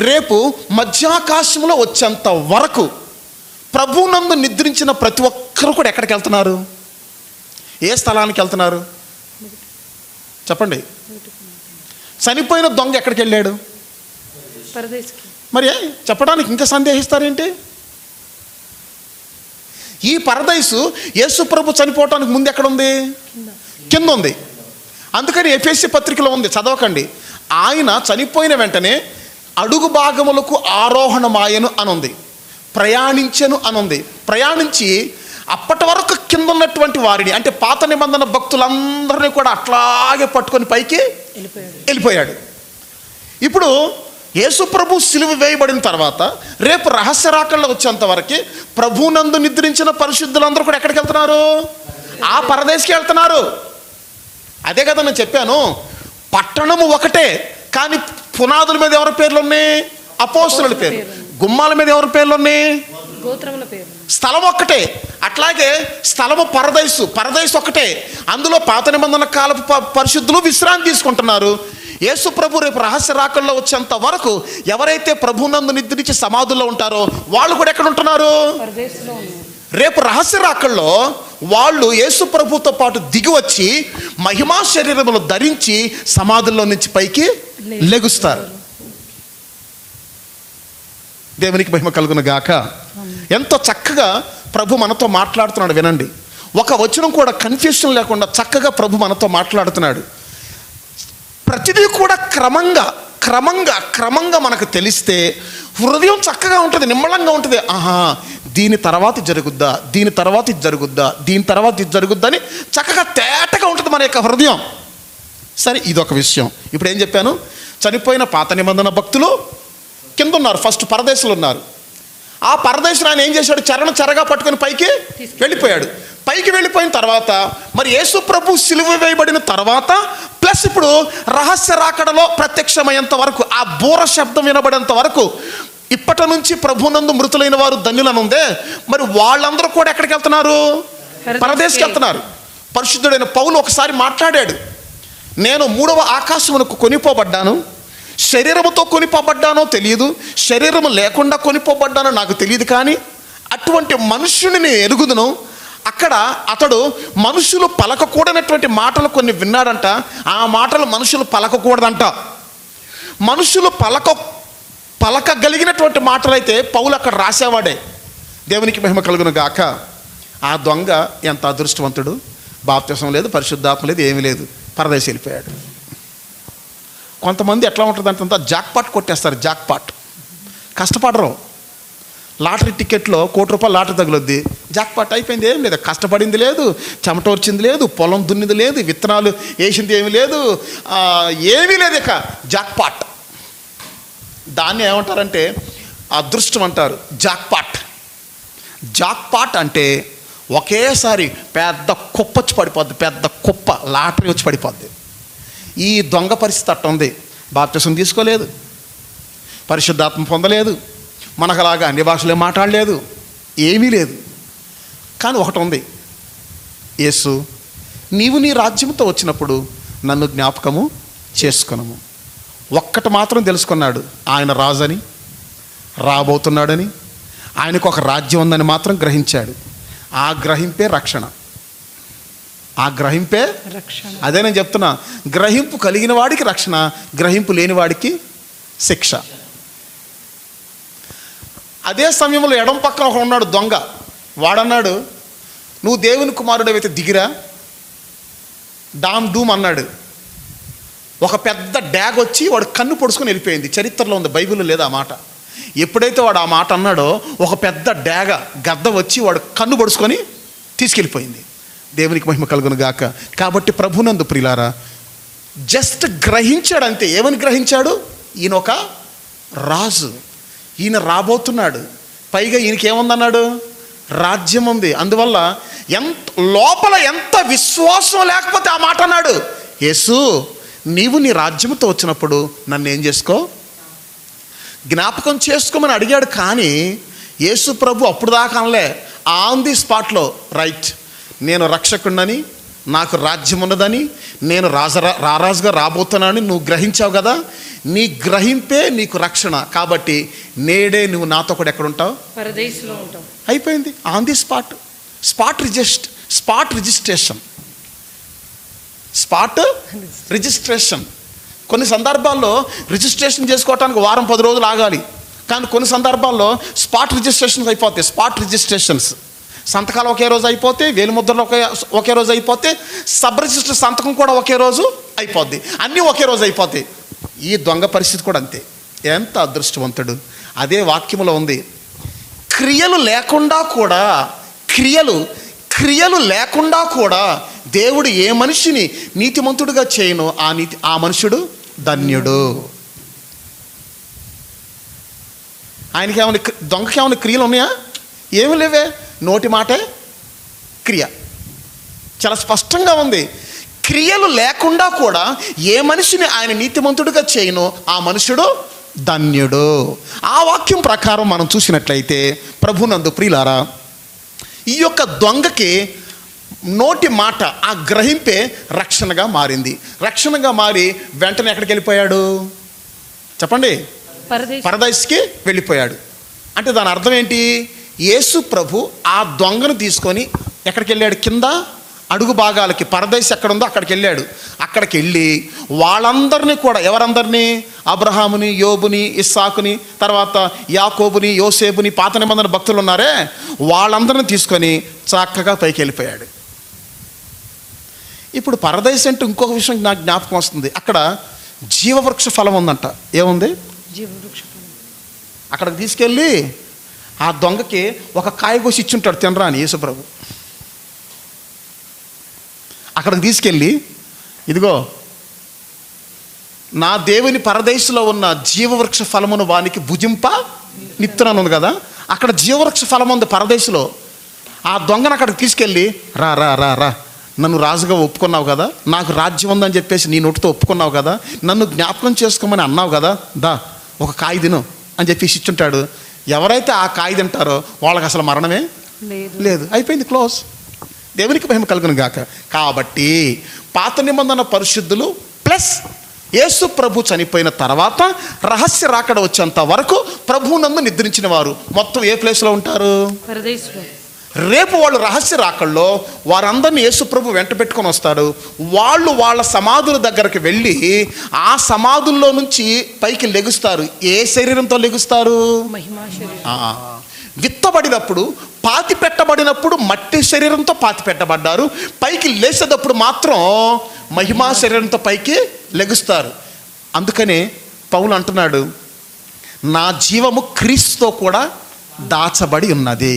రేపు మధ్యాకాశంలో వచ్చేంత వరకు ప్రభువునందు నిద్రించిన ప్రతి ఒక్కరు కూడా ఎక్కడికి వెళ్తున్నారు? ఏ స్థలానికి వెళ్తున్నారు చెప్పండి? చనిపోయిన దొంగ ఎక్కడికి వెళ్ళాడు? మరి చెప్పడానికి ఇంకా సందేహిస్తారేంటి? ఈ పరదైసు యేసు ప్రభు చనిపోవటానికి ముందు ఎక్కడ ఉంది? కింద ఉంది. అందుకని ఎఫెసీ పత్రికలో ఉంది, చదవకండి. ఆయన చనిపోయిన వెంటనే అడుగు భాగములకు ఆరోహణమాయను అనుంది, ప్రయాణించెను అనుంది. ప్రయాణించి అప్పటి వరకు కింద ఉన్నటువంటి వారిని, అంటే పాత నిబంధన భక్తులందరినీ కూడా అట్లాగే పట్టుకొని పైకి వెళ్ళిపోయాడు. ఇప్పుడు యేసు ప్రభు సిలువ వేయబడిన తర్వాత రేపు రహస్య రాకల్లో వచ్చేంత వరకు ప్రభునందు నిద్రించిన పరిశుద్ధులందరూ కూడా ఎక్కడికి వెళ్తున్నారు? ఆ పరదేశికి వెళ్తున్నారు. అదే కదా నేను చెప్పాను, పట్టణము ఒకటే కానీ పునాదుల మీద ఎవరి పేర్లు ఉన్నాయి? అపోస్తలుల పేరు. గుమ్మాల మీద ఎవరి పేర్లు ఉన్నాయి? స్థలం ఒక్కటే. అట్లాగే స్థలము పరదైసు ఒక్కటే. అందులో పాత నిబంధన కాలపు పరిశుద్ధులు విశ్రాంతి తీసుకుంటున్నారు. యేసు ప్రభు రేపు రహస్య రాకల్లో వచ్చేంత వరకు ఎవరైతే ప్రభునందు నిద్రించి సమాధుల్లో ఉంటారో వాళ్ళు కూడా ఎక్కడ ఉంటున్నారు? రేపు రహస్య రాకల్లో వాళ్ళు యేసు ప్రభుతో పాటు దిగి వచ్చి మహిమా శరీరములు ధరించి సమాధుల్లో నుంచి పైకి లెగుస్తారు. దేవునికి మహిమ కలుగును గాక. ఎంతో చక్కగా ప్రభు మనతో మాట్లాడుతున్నాడు, వినండి. ఒక వచనం కూడా కన్ఫ్యూషన్ లేకుండా చక్కగా ప్రభు మనతో మాట్లాడుతున్నాడు. ప్రతిదీ కూడా క్రమంగా మనకు తెలిస్తే హృదయం చక్కగా ఉంటుంది, నిమ్మలంగా ఉంటుంది. దీని తర్వాత జరుగుద్దా, దీని తర్వాత ఇది జరుగుద్దా, దీని తర్వాత ఇది జరుగుద్దా అని చక్కగా తేటగా ఉంటుంది మన యొక్క హృదయం. సరే, ఇదొక విషయం. ఇప్పుడు ఏం చెప్పాను? చనిపోయిన పాత నిబంధన భక్తులు కింద ఉన్నారు, ఫస్ట్ పరదేశులు ఉన్నారు. ఆ పరదేశులు ఆయన ఏం చేశాడు? చెరగా పట్టుకొని పైకి వెళ్ళిపోయాడు. పైకి వెళ్ళిపోయిన తర్వాత మరి యేసు ప్రభు సిలువ వేయబడిన తర్వాత ప్లస్ ఇప్పుడు రహస్య రాకడలో ప్రత్యక్షమయ్యేంత వరకు, ఆ బూర శబ్దం వినబడేంత వరకు, ఇప్పటి నుంచి ప్రభునందు మృతులైన వారు ధన్యులనుందే, మరి వాళ్ళందరూ కూడా ఎక్కడికి వెళ్తున్నారు? పరదేశకి వెళ్తున్నారు. పరిశుద్ధుడైన పౌలు ఒకసారి మాట్లాడాడు, నేను 3వ ఆకాశమునకు కొనిపోబడ్డాను, శరీరముతో కొనిపోబడ్డానో తెలియదు, శరీరము లేకుండా కొనిపోబడ్డానో నాకు తెలియదు, కానీ అటువంటి మనుష్యుని నేను ఎరుగుదును. అక్కడ అతడు మనుషులు పలకకూడనటువంటి మాటలు కొన్ని విన్నాడంట. ఆ మాటలు మనుషులు పలకకూడదంట. మనుషులు పలకగలిగినటువంటి మాటలైతే పౌలు అక్కడ రాసేవాడే. దేవునికి మహిమ కలుగును గాక. ఆ దొంగ ఎంత అదృష్టవంతుడు! బాప్తిసం లేదు, పరిశుద్ధాత్మ లేదు, ఏమీ లేదు, పరదేశం వెళ్ళిపోయాడు. కొంతమంది ఎట్లా ఉంటుందంటే జాక్పాట్ కొట్టేస్తారు. జాక్పాట్ కష్టపడరు. లాటరీ టికెట్లో ₹1,00,000 లాటరీ తగులుద్ది, జాక్పాట్ అయిపోయింది. ఏం లేదు, కష్టపడింది లేదు, చెమటోర్చింది లేదు, పొలం దున్నింది లేదు, విత్తనాలు వేసింది ఏమీ లేదు, ఏమీ లేదు, ఇక జాక్పాట్. దాన్ని ఏమంటారంటే అదృష్టం అంటారు. జాక్పాట్ అంటే ఒకేసారి పెద్ద కుప్ప వచ్చి పడిపోద్ది, పెద్ద కుప్ప లాటరీ వచ్చి పడిపోద్ది. ఈ దొంగ పరిస్థితి అట్ట ఉంది. బాప్తిసం తీసుకోలేదు, పరిశుద్ధాత్మ పొందలేదు, మనకలాగా అన్ని భాషలే మాట్లాడలేదు, ఏమీ లేదు. కానీ ఒకటి ఉంది, యేసు నీవు నీ రాజ్యంతో వచ్చినప్పుడు నన్ను జ్ఞాపకము చేసుకున్నాము. ఒక్కటి మాత్రం తెలుసుకున్నాడు, ఆయన రాజని, రాబోతున్నాడని, ఆయనకు ఒక రాజ్యం ఉందని మాత్రం గ్రహించాడు. ఆ గ్రహింపే రక్షణ, ఆ గ్రహింపే రక్షణ. అదే నేను చెప్తున్నా, గ్రహింపు కలిగిన వాడికి రక్షణ, గ్రహింపు లేని వాడికి శిక్ష. అదే సమయంలో ఎడం పక్కన ఒక ఉన్నాడు దొంగ. వాడన్నాడు, నువ్వు దేవుని కుమారుడైతే దిగిరా, డామ్ డూమ్ అన్నాడు. ఒక పెద్ద డ్యాగ్ వచ్చి వాడు కన్ను పొడుచుకొని వెళ్ళిపోయింది. చరిత్రలో ఉంది, బైబిల్లో లేదు ఆ మాట. ఎప్పుడైతే వాడు ఆ మాట అన్నాడో ఒక పెద్ద డ్యాగ గద్ద వచ్చి వాడు కన్ను పొడుచుకొని తీసుకెళ్ళిపోయింది. దేవునికి మహిమ కలుగును గాక. కాబట్టి ప్రభునందు ప్రియులారా, జస్ట్ గ్రహించాడు అంతే. ఏమని గ్రహించాడు? ఈయన ఒక రాజు, ఈయన రాబోతున్నాడు, పైగా ఈయనకి ఏముందన్నాడు? రాజ్యం ఉంది. అందువల్ల లోపల ఎంత విశ్వాసం లేకపోతే ఆ మాట అన్నాడు. యేసు నీవు నీ రాజ్యంతో వచ్చినప్పుడు నన్ను ఏం చేసుకో, జ్ఞాపకం చేసుకోమని అడిగాడు. కానీ యేసు ప్రభు అప్పుడు దాకా అనలే, ఆన్ ది స్పాట్లో, రైట్, నేను రక్షకుడినని, నాకు రాజ్యం ఉన్నదని, నేను రారాజుగా రాబోతున్నానని నువ్వు గ్రహించావు కదా, నీ గ్రహింపే నీకు రక్షణ. కాబట్టి నేడే నువ్వు నాతో కూడా ఎక్కడ ఉంటావు? పరదేశంలో ఉంటావు. అయిపోయింది. On the spot, spot registration. కొన్ని సందర్భాల్లో రిజిస్ట్రేషన్ చేసుకోవటానికి వారం 10 రోజులు ఆగాలి. కానీ కొన్ని సందర్భాల్లో స్పాట్ రిజిస్ట్రేషన్స్ అయిపోతాయి. స్పాట్ రిజిస్ట్రేషన్స్ సంతకాలు ఒకే రోజు అయిపోతే, వేలిముద్రలు ఒకే రోజు అయిపోతే, సబ్ రిజిస్టర్ సంతకం కూడా ఒకే రోజు అయిపోద్ది, అన్నీ ఒకే రోజు అయిపోతాయి. ఈ దొంగ పరిస్థితి కూడా అంతే. ఎంత అదృష్టవంతుడు! అదే వాక్యంలో ఉంది, క్రియలు లేకుండా కూడా దేవుడు ఏ మనిషిని నీతిమంతుడిగా చేయను ఆ మనుషుడు ధన్యుడు. ఆయనకి ఏమైనా, దొంగకి ఏమైనా క్రియలు ఉన్నాయా? ఏమి లేవే, నోటి మాటే క్రియ. చాలా స్పష్టంగా ఉంది. క్రియలు లేకుండా కూడా ఏ మనిషిని ఆయన నీతిమంతుడిగా చేయను ఆ మనుషుడు ధన్యుడు. ఆ వాక్యం ప్రకారం మనం చూసినట్లయితే ప్రభునందు ప్రియులారా, ఈ యొక్క దొంగకి నోటి మాట, ఆ గ్రహింపే రక్షణగా మారింది. రక్షణగా మారి వెంటనే ఎక్కడికి వెళ్ళిపోయాడు చెప్పండి? పరదేశికి వెళ్ళిపోయాడు. అంటే దాని అర్థం ఏంటి? యేసు ప్రభు ఆ దొంగను తీసుకొని ఎక్కడికి వెళ్ళాడు? కింద అడుగు భాగాలకి, పరదేశం ఎక్కడ ఉందో అక్కడికి వెళ్ళాడు. అక్కడికి వెళ్ళి వాళ్ళందరినీ కూడా, ఎవరందరినీ? అబ్రహాముని, యోబుని, ఇస్సాకుని, తర్వాత యాకోబుని, యోసేపుని, పాత నిబంధన భక్తులు ఉన్నారే, వాళ్ళందరినీ తీసుకొని చక్కగా పైకి వెళ్ళిపోయాడు. ఇప్పుడు పరదేశం అంటే ఇంకొక విషయం నాకు జ్ఞాపకం వస్తుంది. అక్కడ జీవవృక్ష ఫలం ఉందంట. ఏముంది? జీవవృక్ష ఫలం. అక్కడికి తీసుకెళ్ళి ఆ దొంగకి ఒక కాయ కోసి ఇచ్చుంటాడు, తినరా అని యేసుప్రభు. అక్కడికి తీసుకెళ్ళి, ఇదిగో నా దేవుని పరదేశంలో ఉన్న జీవవృక్ష ఫలమును వానికి భుజింప నిత్తునని ఉంది కదా, అక్కడ జీవవృక్ష ఫలం ఉంది పరదేశంలో. ఆ దొంగను అక్కడికి తీసుకెళ్ళి, రా రా రా రా, నన్ను రాజుగా ఒప్పుకున్నావు కదా, నాకు రాజ్యం ఉందని చెప్పేసి నీ నోటితో ఒప్పుకున్నావు కదా, నన్ను జ్ఞాపకం చేసుకోమని అన్నావు కదా, దా ఒక కాయ తిను అని చెప్పేసి ఇచ్చుంటాడు. ఎవరైతే ఆ కాయ తింటారో వాళ్ళకి అసలు మరణమే లేదు. అయిపోయింది, క్లోజ్. దేవునికి మహిమ కలుగును గాక. కాబట్టి పాత నిబంధన పరిశుద్ధులు ప్లస్ యేసు ప్రభు చనిపోయిన తర్వాత రహస్య రాకడ వచ్చేంత వరకు ప్రభువునందు నిద్రించిన వారు మొత్తం ఏ ప్లేస్లో ఉంటారు? పరదేశంలో. రేపు వాళ్ళు రహస్య రాకల్లో వారందరినీ యేసు ప్రభు వెంట పెట్టుకొని వస్తాడు. వాళ్ళు వాళ్ళ సమాధుల దగ్గరికి వెళ్ళి ఆ సమాధుల్లో నుంచి పైకి లెగుస్తారు. ఏ శరీరంతో లెగుస్తారు? మహిమా శరీరం. విత్తబడినప్పుడు, పాతి పెట్టబడినప్పుడు మట్టి శరీరంతో పాతి పెట్టబడ్డారు. పైకి లేచేటప్పుడు మాత్రం మహిమా శరీరంతో పైకి లెగుస్తారు. అందుకనే పౌలు అంటున్నాడు, నా జీవము క్రీస్తుతో కూడా దాచబడి ఉన్నది.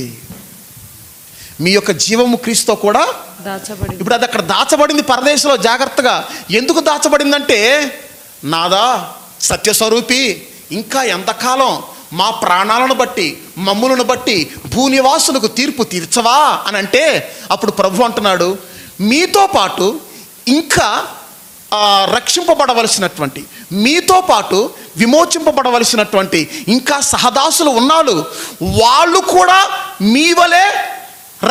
మీ యొక్క జీవము క్రీస్తుతో కూడా దాచబడి. ఇప్పుడు అది అక్కడ దాచబడింది పరదేశంలో. జాగ్రత్తగా ఎందుకు దాచబడిందంటే, నాదా సత్యస్వరూపి, ఇంకా ఎంతకాలం మా ప్రాణాలను బట్టి, మమ్ములను బట్టి భూనివాసులకు తీర్పు తీర్చవా అని అంటే అప్పుడు ప్రభు అంటున్నాడు, మీతో పాటు ఇంకా రక్షింపబడవలసినటువంటి, మీతో పాటు విమోచింపబడవలసినటువంటి ఇంకా సహదాసులు ఉన్నాడు. వాళ్ళు కూడా మీ వలె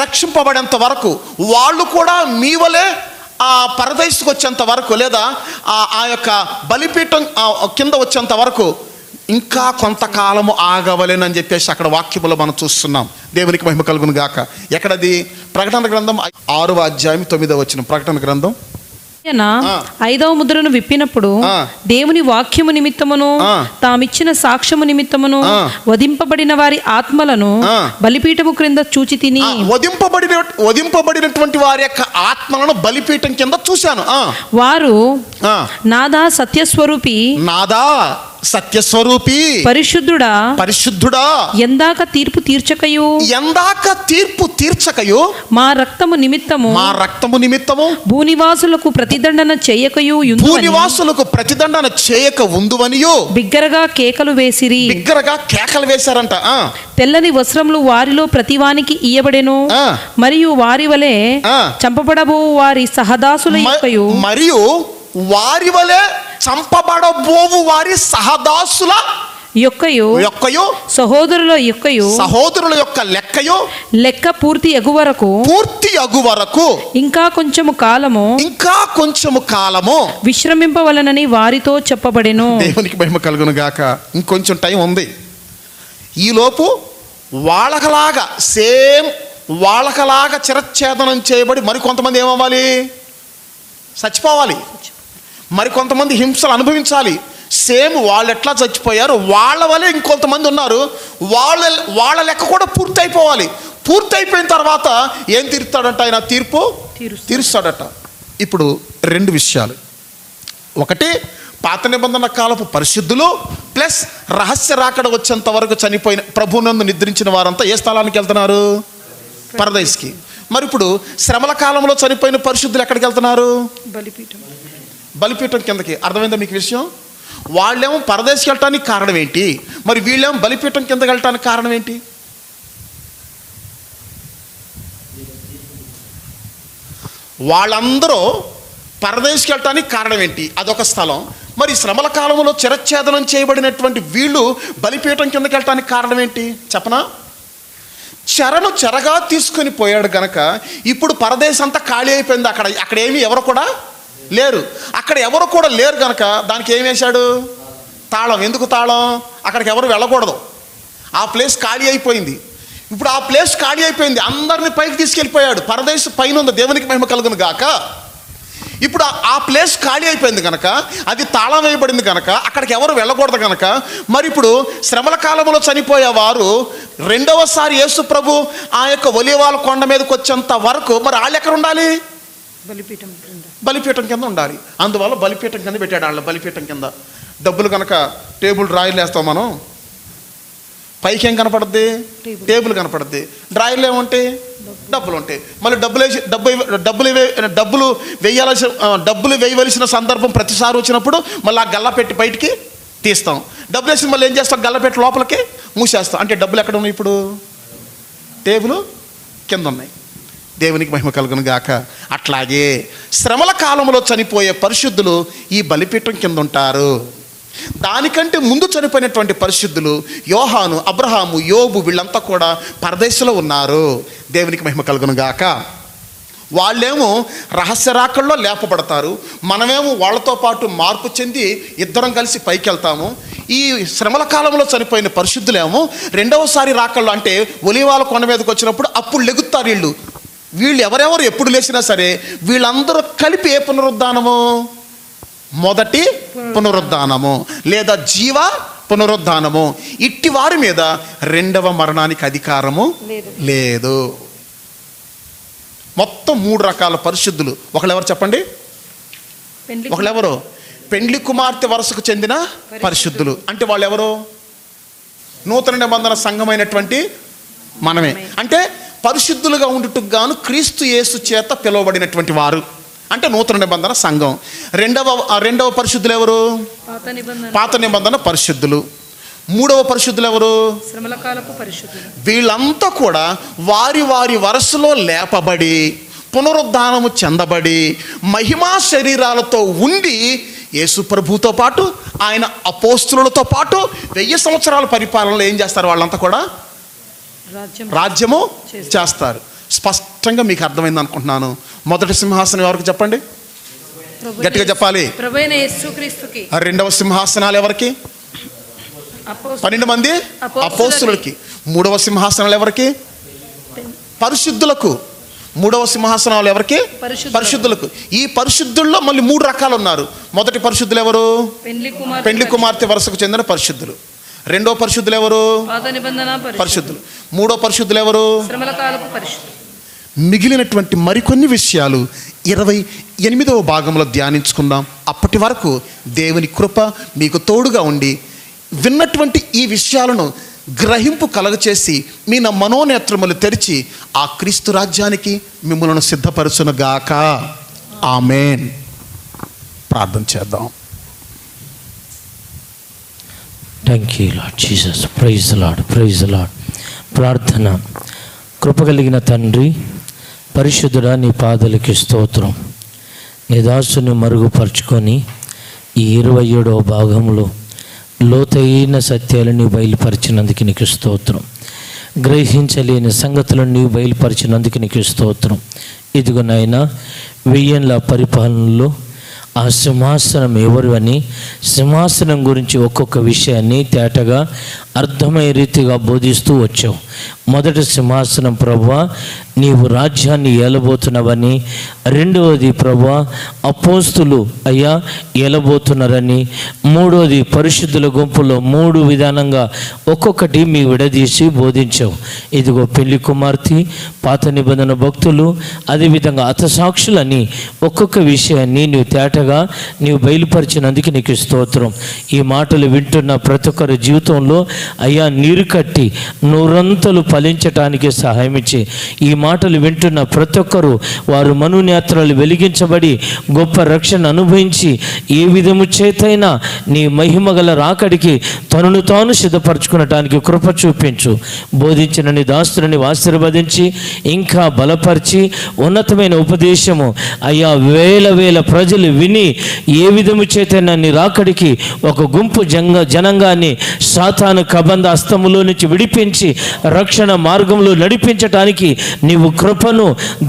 రక్షింపబడేంత వరకు, వాళ్ళు కూడా మీ వలె పరదేశకు వచ్చేంత వరకు, లేదా ఆ యొక్క బలిపీఠం కింద వచ్చేంత వరకు ఇంకా కొంతకాలము ఆగవలేనని చెప్పేసి అక్కడ వాక్యములో మనం చూస్తున్నాం. దేవునికి మహిమ కలుగును గాక. ఎక్కడది? ప్రకటన గ్రంథం 6వ అధ్యాయం 9వ వచనం. ప్రకటన గ్రంథం 5వ ముద్రను విప్పినప్పుడు దేవుని వాక్యము నిమిత్తమును తామిచ్చిన సాక్ష్యము నిమిత్తమును వధింపబడిన వారి ఆత్మలను బలిపీఠము క్రింద చూచి తిని, వధింపబడినటువంటి వారి యొక్క ఆత్మలను బలిపీఠం కింద చూశాను. వారు నాదా సత్యస్వరూపి, నాదా సత్యస్వరూపి, పరిశుద్ధుడా పరిశుద్ధుడా, ఎందాక తీర్పు తీర్చకయు, ఎందాక తీర్పు తీర్చకయు, మా రక్తము నిమిత్తము, మా రక్తము నిమిత్తము భూనివాసులకు ప్రతిదండన చేయకయు, భూనివాసులకు ప్రతిదండన చేయక ఉందువనియు బిగ్గరగా కేకలు వేసిరి. బిగ్గరగా కేకలు వేశారంట. తెల్లని వస్త్రములు వారిలో ప్రతివానికి ఇయ్యబడెను, మరియు వారి వలె చంపబడబో వారి సహదాసుల యొక్కయు, మరియు వారి వలె చంపబడబోవు వారి సహదాసుల యొక్కయు సహోదరుల యొక్క లెక్క పూర్తి అగు వరకు ఇంకా కొంచెము కాలము విశ్రమింపవలనని వారితో చెప్పబడెను. దేవునికి మహిమ కలుగును గాక. ఇంకొంచెం టైం ఉంది. ఈలోపు వాళ్ళకలాగా చిరచ్ఛేదనం చేయబడి మరికొంతమంది ఏమవ్వాలి? చచ్చిపోవాలి. మరికొంతమంది హింసలు అనుభవించాలి. సేమ్ వాళ్ళు ఎట్లా చచ్చిపోయారు వాళ్ళ వల్లే ఇంకొంతమంది ఉన్నారు. వాళ్ళ లెక్క కూడా పూర్తయిపోవాలి. పూర్తయిపోయిన తర్వాత ఏం తీరుస్తాడంట? ఆయన తీర్పు తీరుస్తాడట. ఇప్పుడు 2 విషయాలు. ఒకటి, పాత నిబంధన కాలపు పరిశుద్ధులు ప్లస్ రహస్య రాకడ వచ్చేంత వరకు చనిపోయిన ప్రభునందు నిద్రించిన వారంతా ఏ స్థలానికి వెళ్తున్నారు? పరదేశికి. మరి ఇప్పుడు శ్రమల కాలంలో చనిపోయిన పరిశుద్ధులు ఎక్కడికి వెళ్తున్నారు? బలిపీఠం కిందకి. అర్థమైందా మీకు విషయం? వాళ్ళేమో పరదేశికి వెళ్ళటానికి కారణం ఏంటి, మరి వీళ్ళేమో బలిపీఠం కిందకి వెళ్ళటానికి కారణం ఏంటి? వాళ్ళందరూ పరదేశికి వెళ్ళటానికి కారణం ఏంటి? అదొక స్థలం. మరి శ్రమల కాలంలో చిరచ్ఛేదనం చేయబడినటువంటి వీళ్ళు బలిపీఠం కిందకి వెళ్ళటానికి కారణం ఏంటి చెప్పనా? చెరగా తీసుకొని పోయాడు గనక ఇప్పుడు పరదేశం అంతా ఖాళీ అయిపోయింది. అక్కడ ఏమీ ఎవరు కూడా లేరు. అక్కడ ఎవరు కూడా లేరు గనక దానికి ఏం వేశాడు? తాళం. ఎందుకు తాళం? అక్కడికి ఎవరు వెళ్ళకూడదు. ఆ ప్లేస్ ఖాళీ అయిపోయింది. ఇప్పుడు ఆ ప్లేస్ ఖాళీ అయిపోయింది, అందరిని పైకి తీసుకెళ్ళిపోయాడు. పరదేశం పైన ఉంది. దేవునికి మహిమ కలుగును గాక. ఇప్పుడు ఆ ప్లేస్ ఖాళీ అయిపోయింది కనుక, అది తాళం వేయబడింది కనుక అక్కడికి ఎవరు వెళ్ళకూడదు కనుక, మరి ఇప్పుడు శ్రమల కాలంలో చనిపోయేవారు రెండవసారి యేసు ప్రభు ఆ యొక్క ఒలీవల కొండ మీదకి వచ్చేంత వరకు మరి వాళ్ళు ఎక్కడ ఉండాలి? బలిపీఠం కింద ఉండాలి. అందువల్ల బలిపీఠం కింద పెట్టాడు. వాళ్ళ బలిపీఠం కింద డబ్బులు కనుక టేబుల్ డ్రాయర్లు వేస్తాం మనం, పైకి ఏం కనపడుద్ది? టేబుల్ కనపడుద్ది. డ్రాయర్లు ఏముంటాయి? డబ్బులు ఉంటాయి. మళ్ళీ డబ్బులు వేయవలసిన సందర్భం ప్రతిసారి వచ్చినప్పుడు మళ్ళీ ఆ గల్లా పెట్టి బయటికి తీస్తాం. డబ్బులు వేసి మళ్ళీ ఏం చేస్తాం? గల్లా పెట్టి లోపలికి మూసేస్తాం. అంటే డబ్బులు ఎక్కడ ఉన్నాయి? ఇప్పుడు టేబుల్ కింద ఉన్నాయి. దేవునికి మహిమ కలుగును గాక. అట్లాగే శ్రమల కాలంలో చనిపోయే పరిశుద్ధులు ఈ బలిపీఠం కింద ఉంటారు. దానికంటే ముందు చనిపోయినటువంటి పరిశుద్ధులు యోహాను, అబ్రహాము, యోబు వీళ్ళంతా కూడా పరదేశంలో ఉన్నారు. దేవునికి మహిమ కలుగును గాక. వాళ్ళేమో రహస్య రాకల్లో లేపబడతారు. మనమేమో వాళ్ళతో పాటు మార్పు చెంది ఇద్దరం కలిసి పైకి వెళ్తాము. ఈ శ్రమల కాలంలో చనిపోయిన పరిశుద్ధులేమో రెండవసారి రాకల్లో అంటే ఒలీవల కొండ మీదకి వచ్చినప్పుడు అప్పుడు లెగుతారు. వీళ్ళు ఎవరెవరు ఎప్పుడు లేచినా సరే వీళ్ళందరూ కలిపి ఏ పునరుద్ధానము? మొదటి పునరుద్ధానము లేదా జీవ పునరుద్ధానము. ఇట్టి వారి మీద రెండవ మరణానికి అధికారము లేదు. మొత్తం 3 రకాల పరిశుద్ధులు. ఒకళ్ళెవరు చెప్పండి? ఒకళ్ళెవరు? పెండ్లి కుమార్తె వరుసకు చెందిన పరిశుద్ధులు. అంటే వాళ్ళు ఎవరు? నూతన నిబంధన సంఘమైనటువంటి మనమే. అంటే పరిశుద్ధులుగా ఉండుటకు గాను క్రీస్తు యేసు చేత పిలువబడినటువంటి వారు అంటే నూతన నిబంధన సంఘం. రెండవ పరిశుద్ధులు ఎవరు? పాత నిబంధన పరిశుద్ధులు. మూడవ పరిశుద్ధులు ఎవరు? శ్రమల కాలపు పరిశుద్ధులు. వీళ్ళంతా కూడా వారి వారి వరుసలో లేపబడి పునరుద్ధానము చెందబడి మహిమా శరీరాలతో ఉండి యేసు ప్రభుతో పాటు ఆయన అపోస్తులతో పాటు 1000 సంవత్సరాల పరిపాలనలో ఏం చేస్తారు? వాళ్ళంతా కూడా రాజ్యము చేస్తారు. స్పష్టంగా మీకు అర్థమైంది అనుకుంటున్నాను. మొదటి సింహాసనం ఎవరికి చెప్పండి? గట్టిగా చెప్పాలి. ప్రభువైన యేసుక్రీస్తుకి. రెండవ సింహాసనాలు ఎవరికి? 12 మంది అపోస్తులకి. మూడవ సింహాసనాలు ఎవరికి? పరిశుద్ధులకు. మూడవ సింహాసనాలు ఎవరికి? పరిశుద్ధులకు. ఈ పరిశుద్ధుల్లో మళ్ళీ 3 రకాలు ఉన్నారు. మొదటి పరిశుద్ధులు ఎవరు? పెండ్లి కుమార్తె వరుసకు చెందిన పరిశుద్ధులు. రెండో పరిశుద్ధులు ఎవరు? పరిశుద్ధులు. మూడో పరిశుద్ధులు ఎవరు? మిగిలినటువంటి మరికొన్ని విషయాలు 28వ భాగంలో ధ్యానించుకుందాం. అప్పటి వరకు దేవుని కృప మీకు తోడుగా ఉండి విన్నటువంటి ఈ విషయాలను గ్రహింపు కలగచేసి మీ మనోనేత్రములు తెరిచి ఆ క్రీస్తు రాజ్యానికి మిమ్మల్ని సిద్ధపరచునుగాక. ఆమేన్. ప్రార్థన చేద్దాం. Thank you Lord Jesus. Praise Lord, praise Lord. ప్రార్థన. కృప కలిగిన తండ్రి, పరిశుద్ధుడా, నీ పాదలకి స్తోత్రం. నీ దాసుని మరుగుపరుచుకొని ఈ 27వ భాగంలో లోతైన సత్యాలను బయలుపరిచినందుకు నీకు స్తోత్రం. గ్రహించలేని సంగతులను నీవు బయలుపరిచినందుకు నీకు స్తోత్రం. ఇదిగో నాయనా, 1000 ఏళ్ల పరిపాలనలో ఆ సింహాసనం ఎవరు అని, సింహాసనం గురించి ఒక్కొక్క విషయాన్ని తేటగా అర్థమయ్యే రీతిగా బోధిస్తూ వచ్చావు. మొదటి సింహాసనం ప్రభువా, నీవు రాజ్యాన్ని ఏలబోతున్నావని. రెండవది ప్రభువా, అపోస్తులు అయ్యా ఏలబోతున్నారని. మూడవది పరిశుద్ధుల గుంపులో 3 విధానంగా ఒక్కొక్కటి మీ విడదీసి బోధించావు. ఇదిగో పెళ్లి కుమార్తె, పాత నిబంధన భక్తులు, అదేవిధంగా హతసాక్షులని ఒక్కొక్క విషయాన్ని నీవు తేటగా నీవు బయలుపరిచినందుకు నీకు స్తోత్రం. ఈ మాటలు వింటున్న ప్రతి ఒక్కరి జీవితంలో అయ్యా నీరు కట్టి నూరంతలు ఫలించటానికి సహాయం ఇచ్చి, ఈ మాటలు వింటున్న ప్రతి ఒక్కరూ వారు మనోనేత్రాలు వెలిగించబడి గొప్ప రక్షణ అనుభవించి ఏ విధము చేతైనా నీ మహిమ గల రాకడికి తనను తాను సిద్ధపరచుకునటానికి కృప చూపించు. బోధించిన నీ దాస్తుని ఆశీర్వదించి ఇంకా బలపరిచి ఉన్నతమైన ఉపదేశము అయ్యా వేల ప్రజలు విని ఏ విధము చేతైనా నీ రాకడికి ఒక గుంపు జనంగాన్ని సాతాను కబంధ హస్తములో నుంచి విడిపించి రక్షణ మార్గంలో నడిపించటానికి నీవు కృపను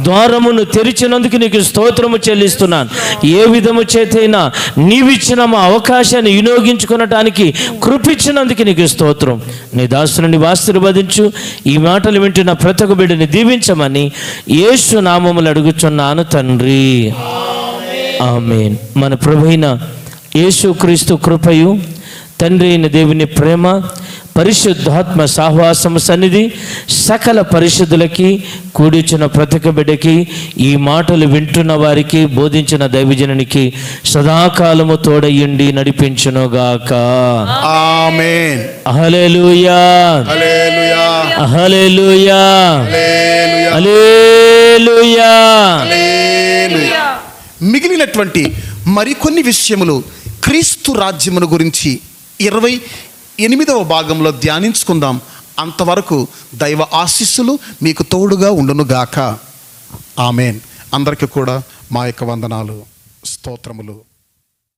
ద్వారమును తెరిచినందుకు నీకు స్తోత్రము చెల్లిస్తున్నాను. ఏ విధము చేతైనా నీవిచ్చిన మా అవకాశాన్ని వినియోగించుకునటానికి కృపించినందుకు నీకు స్తోత్రం. నీ దాసుని ఆశీర్వదించు. ఈ మాటలు వింటున్న ప్రతి ఒక్క బిడ్డని దీవించమని యేసు నామములు అడుగుచున్నాను తండ్రి. ఆమేన్. మన ప్రభువైన యేసుక్రీస్తు కృపయు, తండ్రి అయిన దేవుని ప్రేమ, పరిశుద్ధాత్మ సహవాసము సన్నిధి సకల పరిశుద్ధులకి కూడిచిన ప్రతి ఒక్క బిడ్డకి, ఈ మాటలు వింటున్న వారికి, బోధించిన దైవజనునికి సదాకాలము తోడయ్యుండి నడిపించునుగాక. ఆమేన్. హల్లెలూయా, హల్లెలూయా, హల్లెలూయా, హల్లెలూయా, హల్లెలూయా. మిగిలినటువంటి మరికొన్ని విషయములు క్రీస్తు రాజ్యమును గురించి 28వ భాగంలో ధ్యానించుకుందాం. అంతవరకు దైవ ఆశీస్సులు మీకు తోడుగా ఉండునుగాక. ఆమేన్. అందరికీ కూడా మా యొక్క వందనాలు, స్తోత్రములు.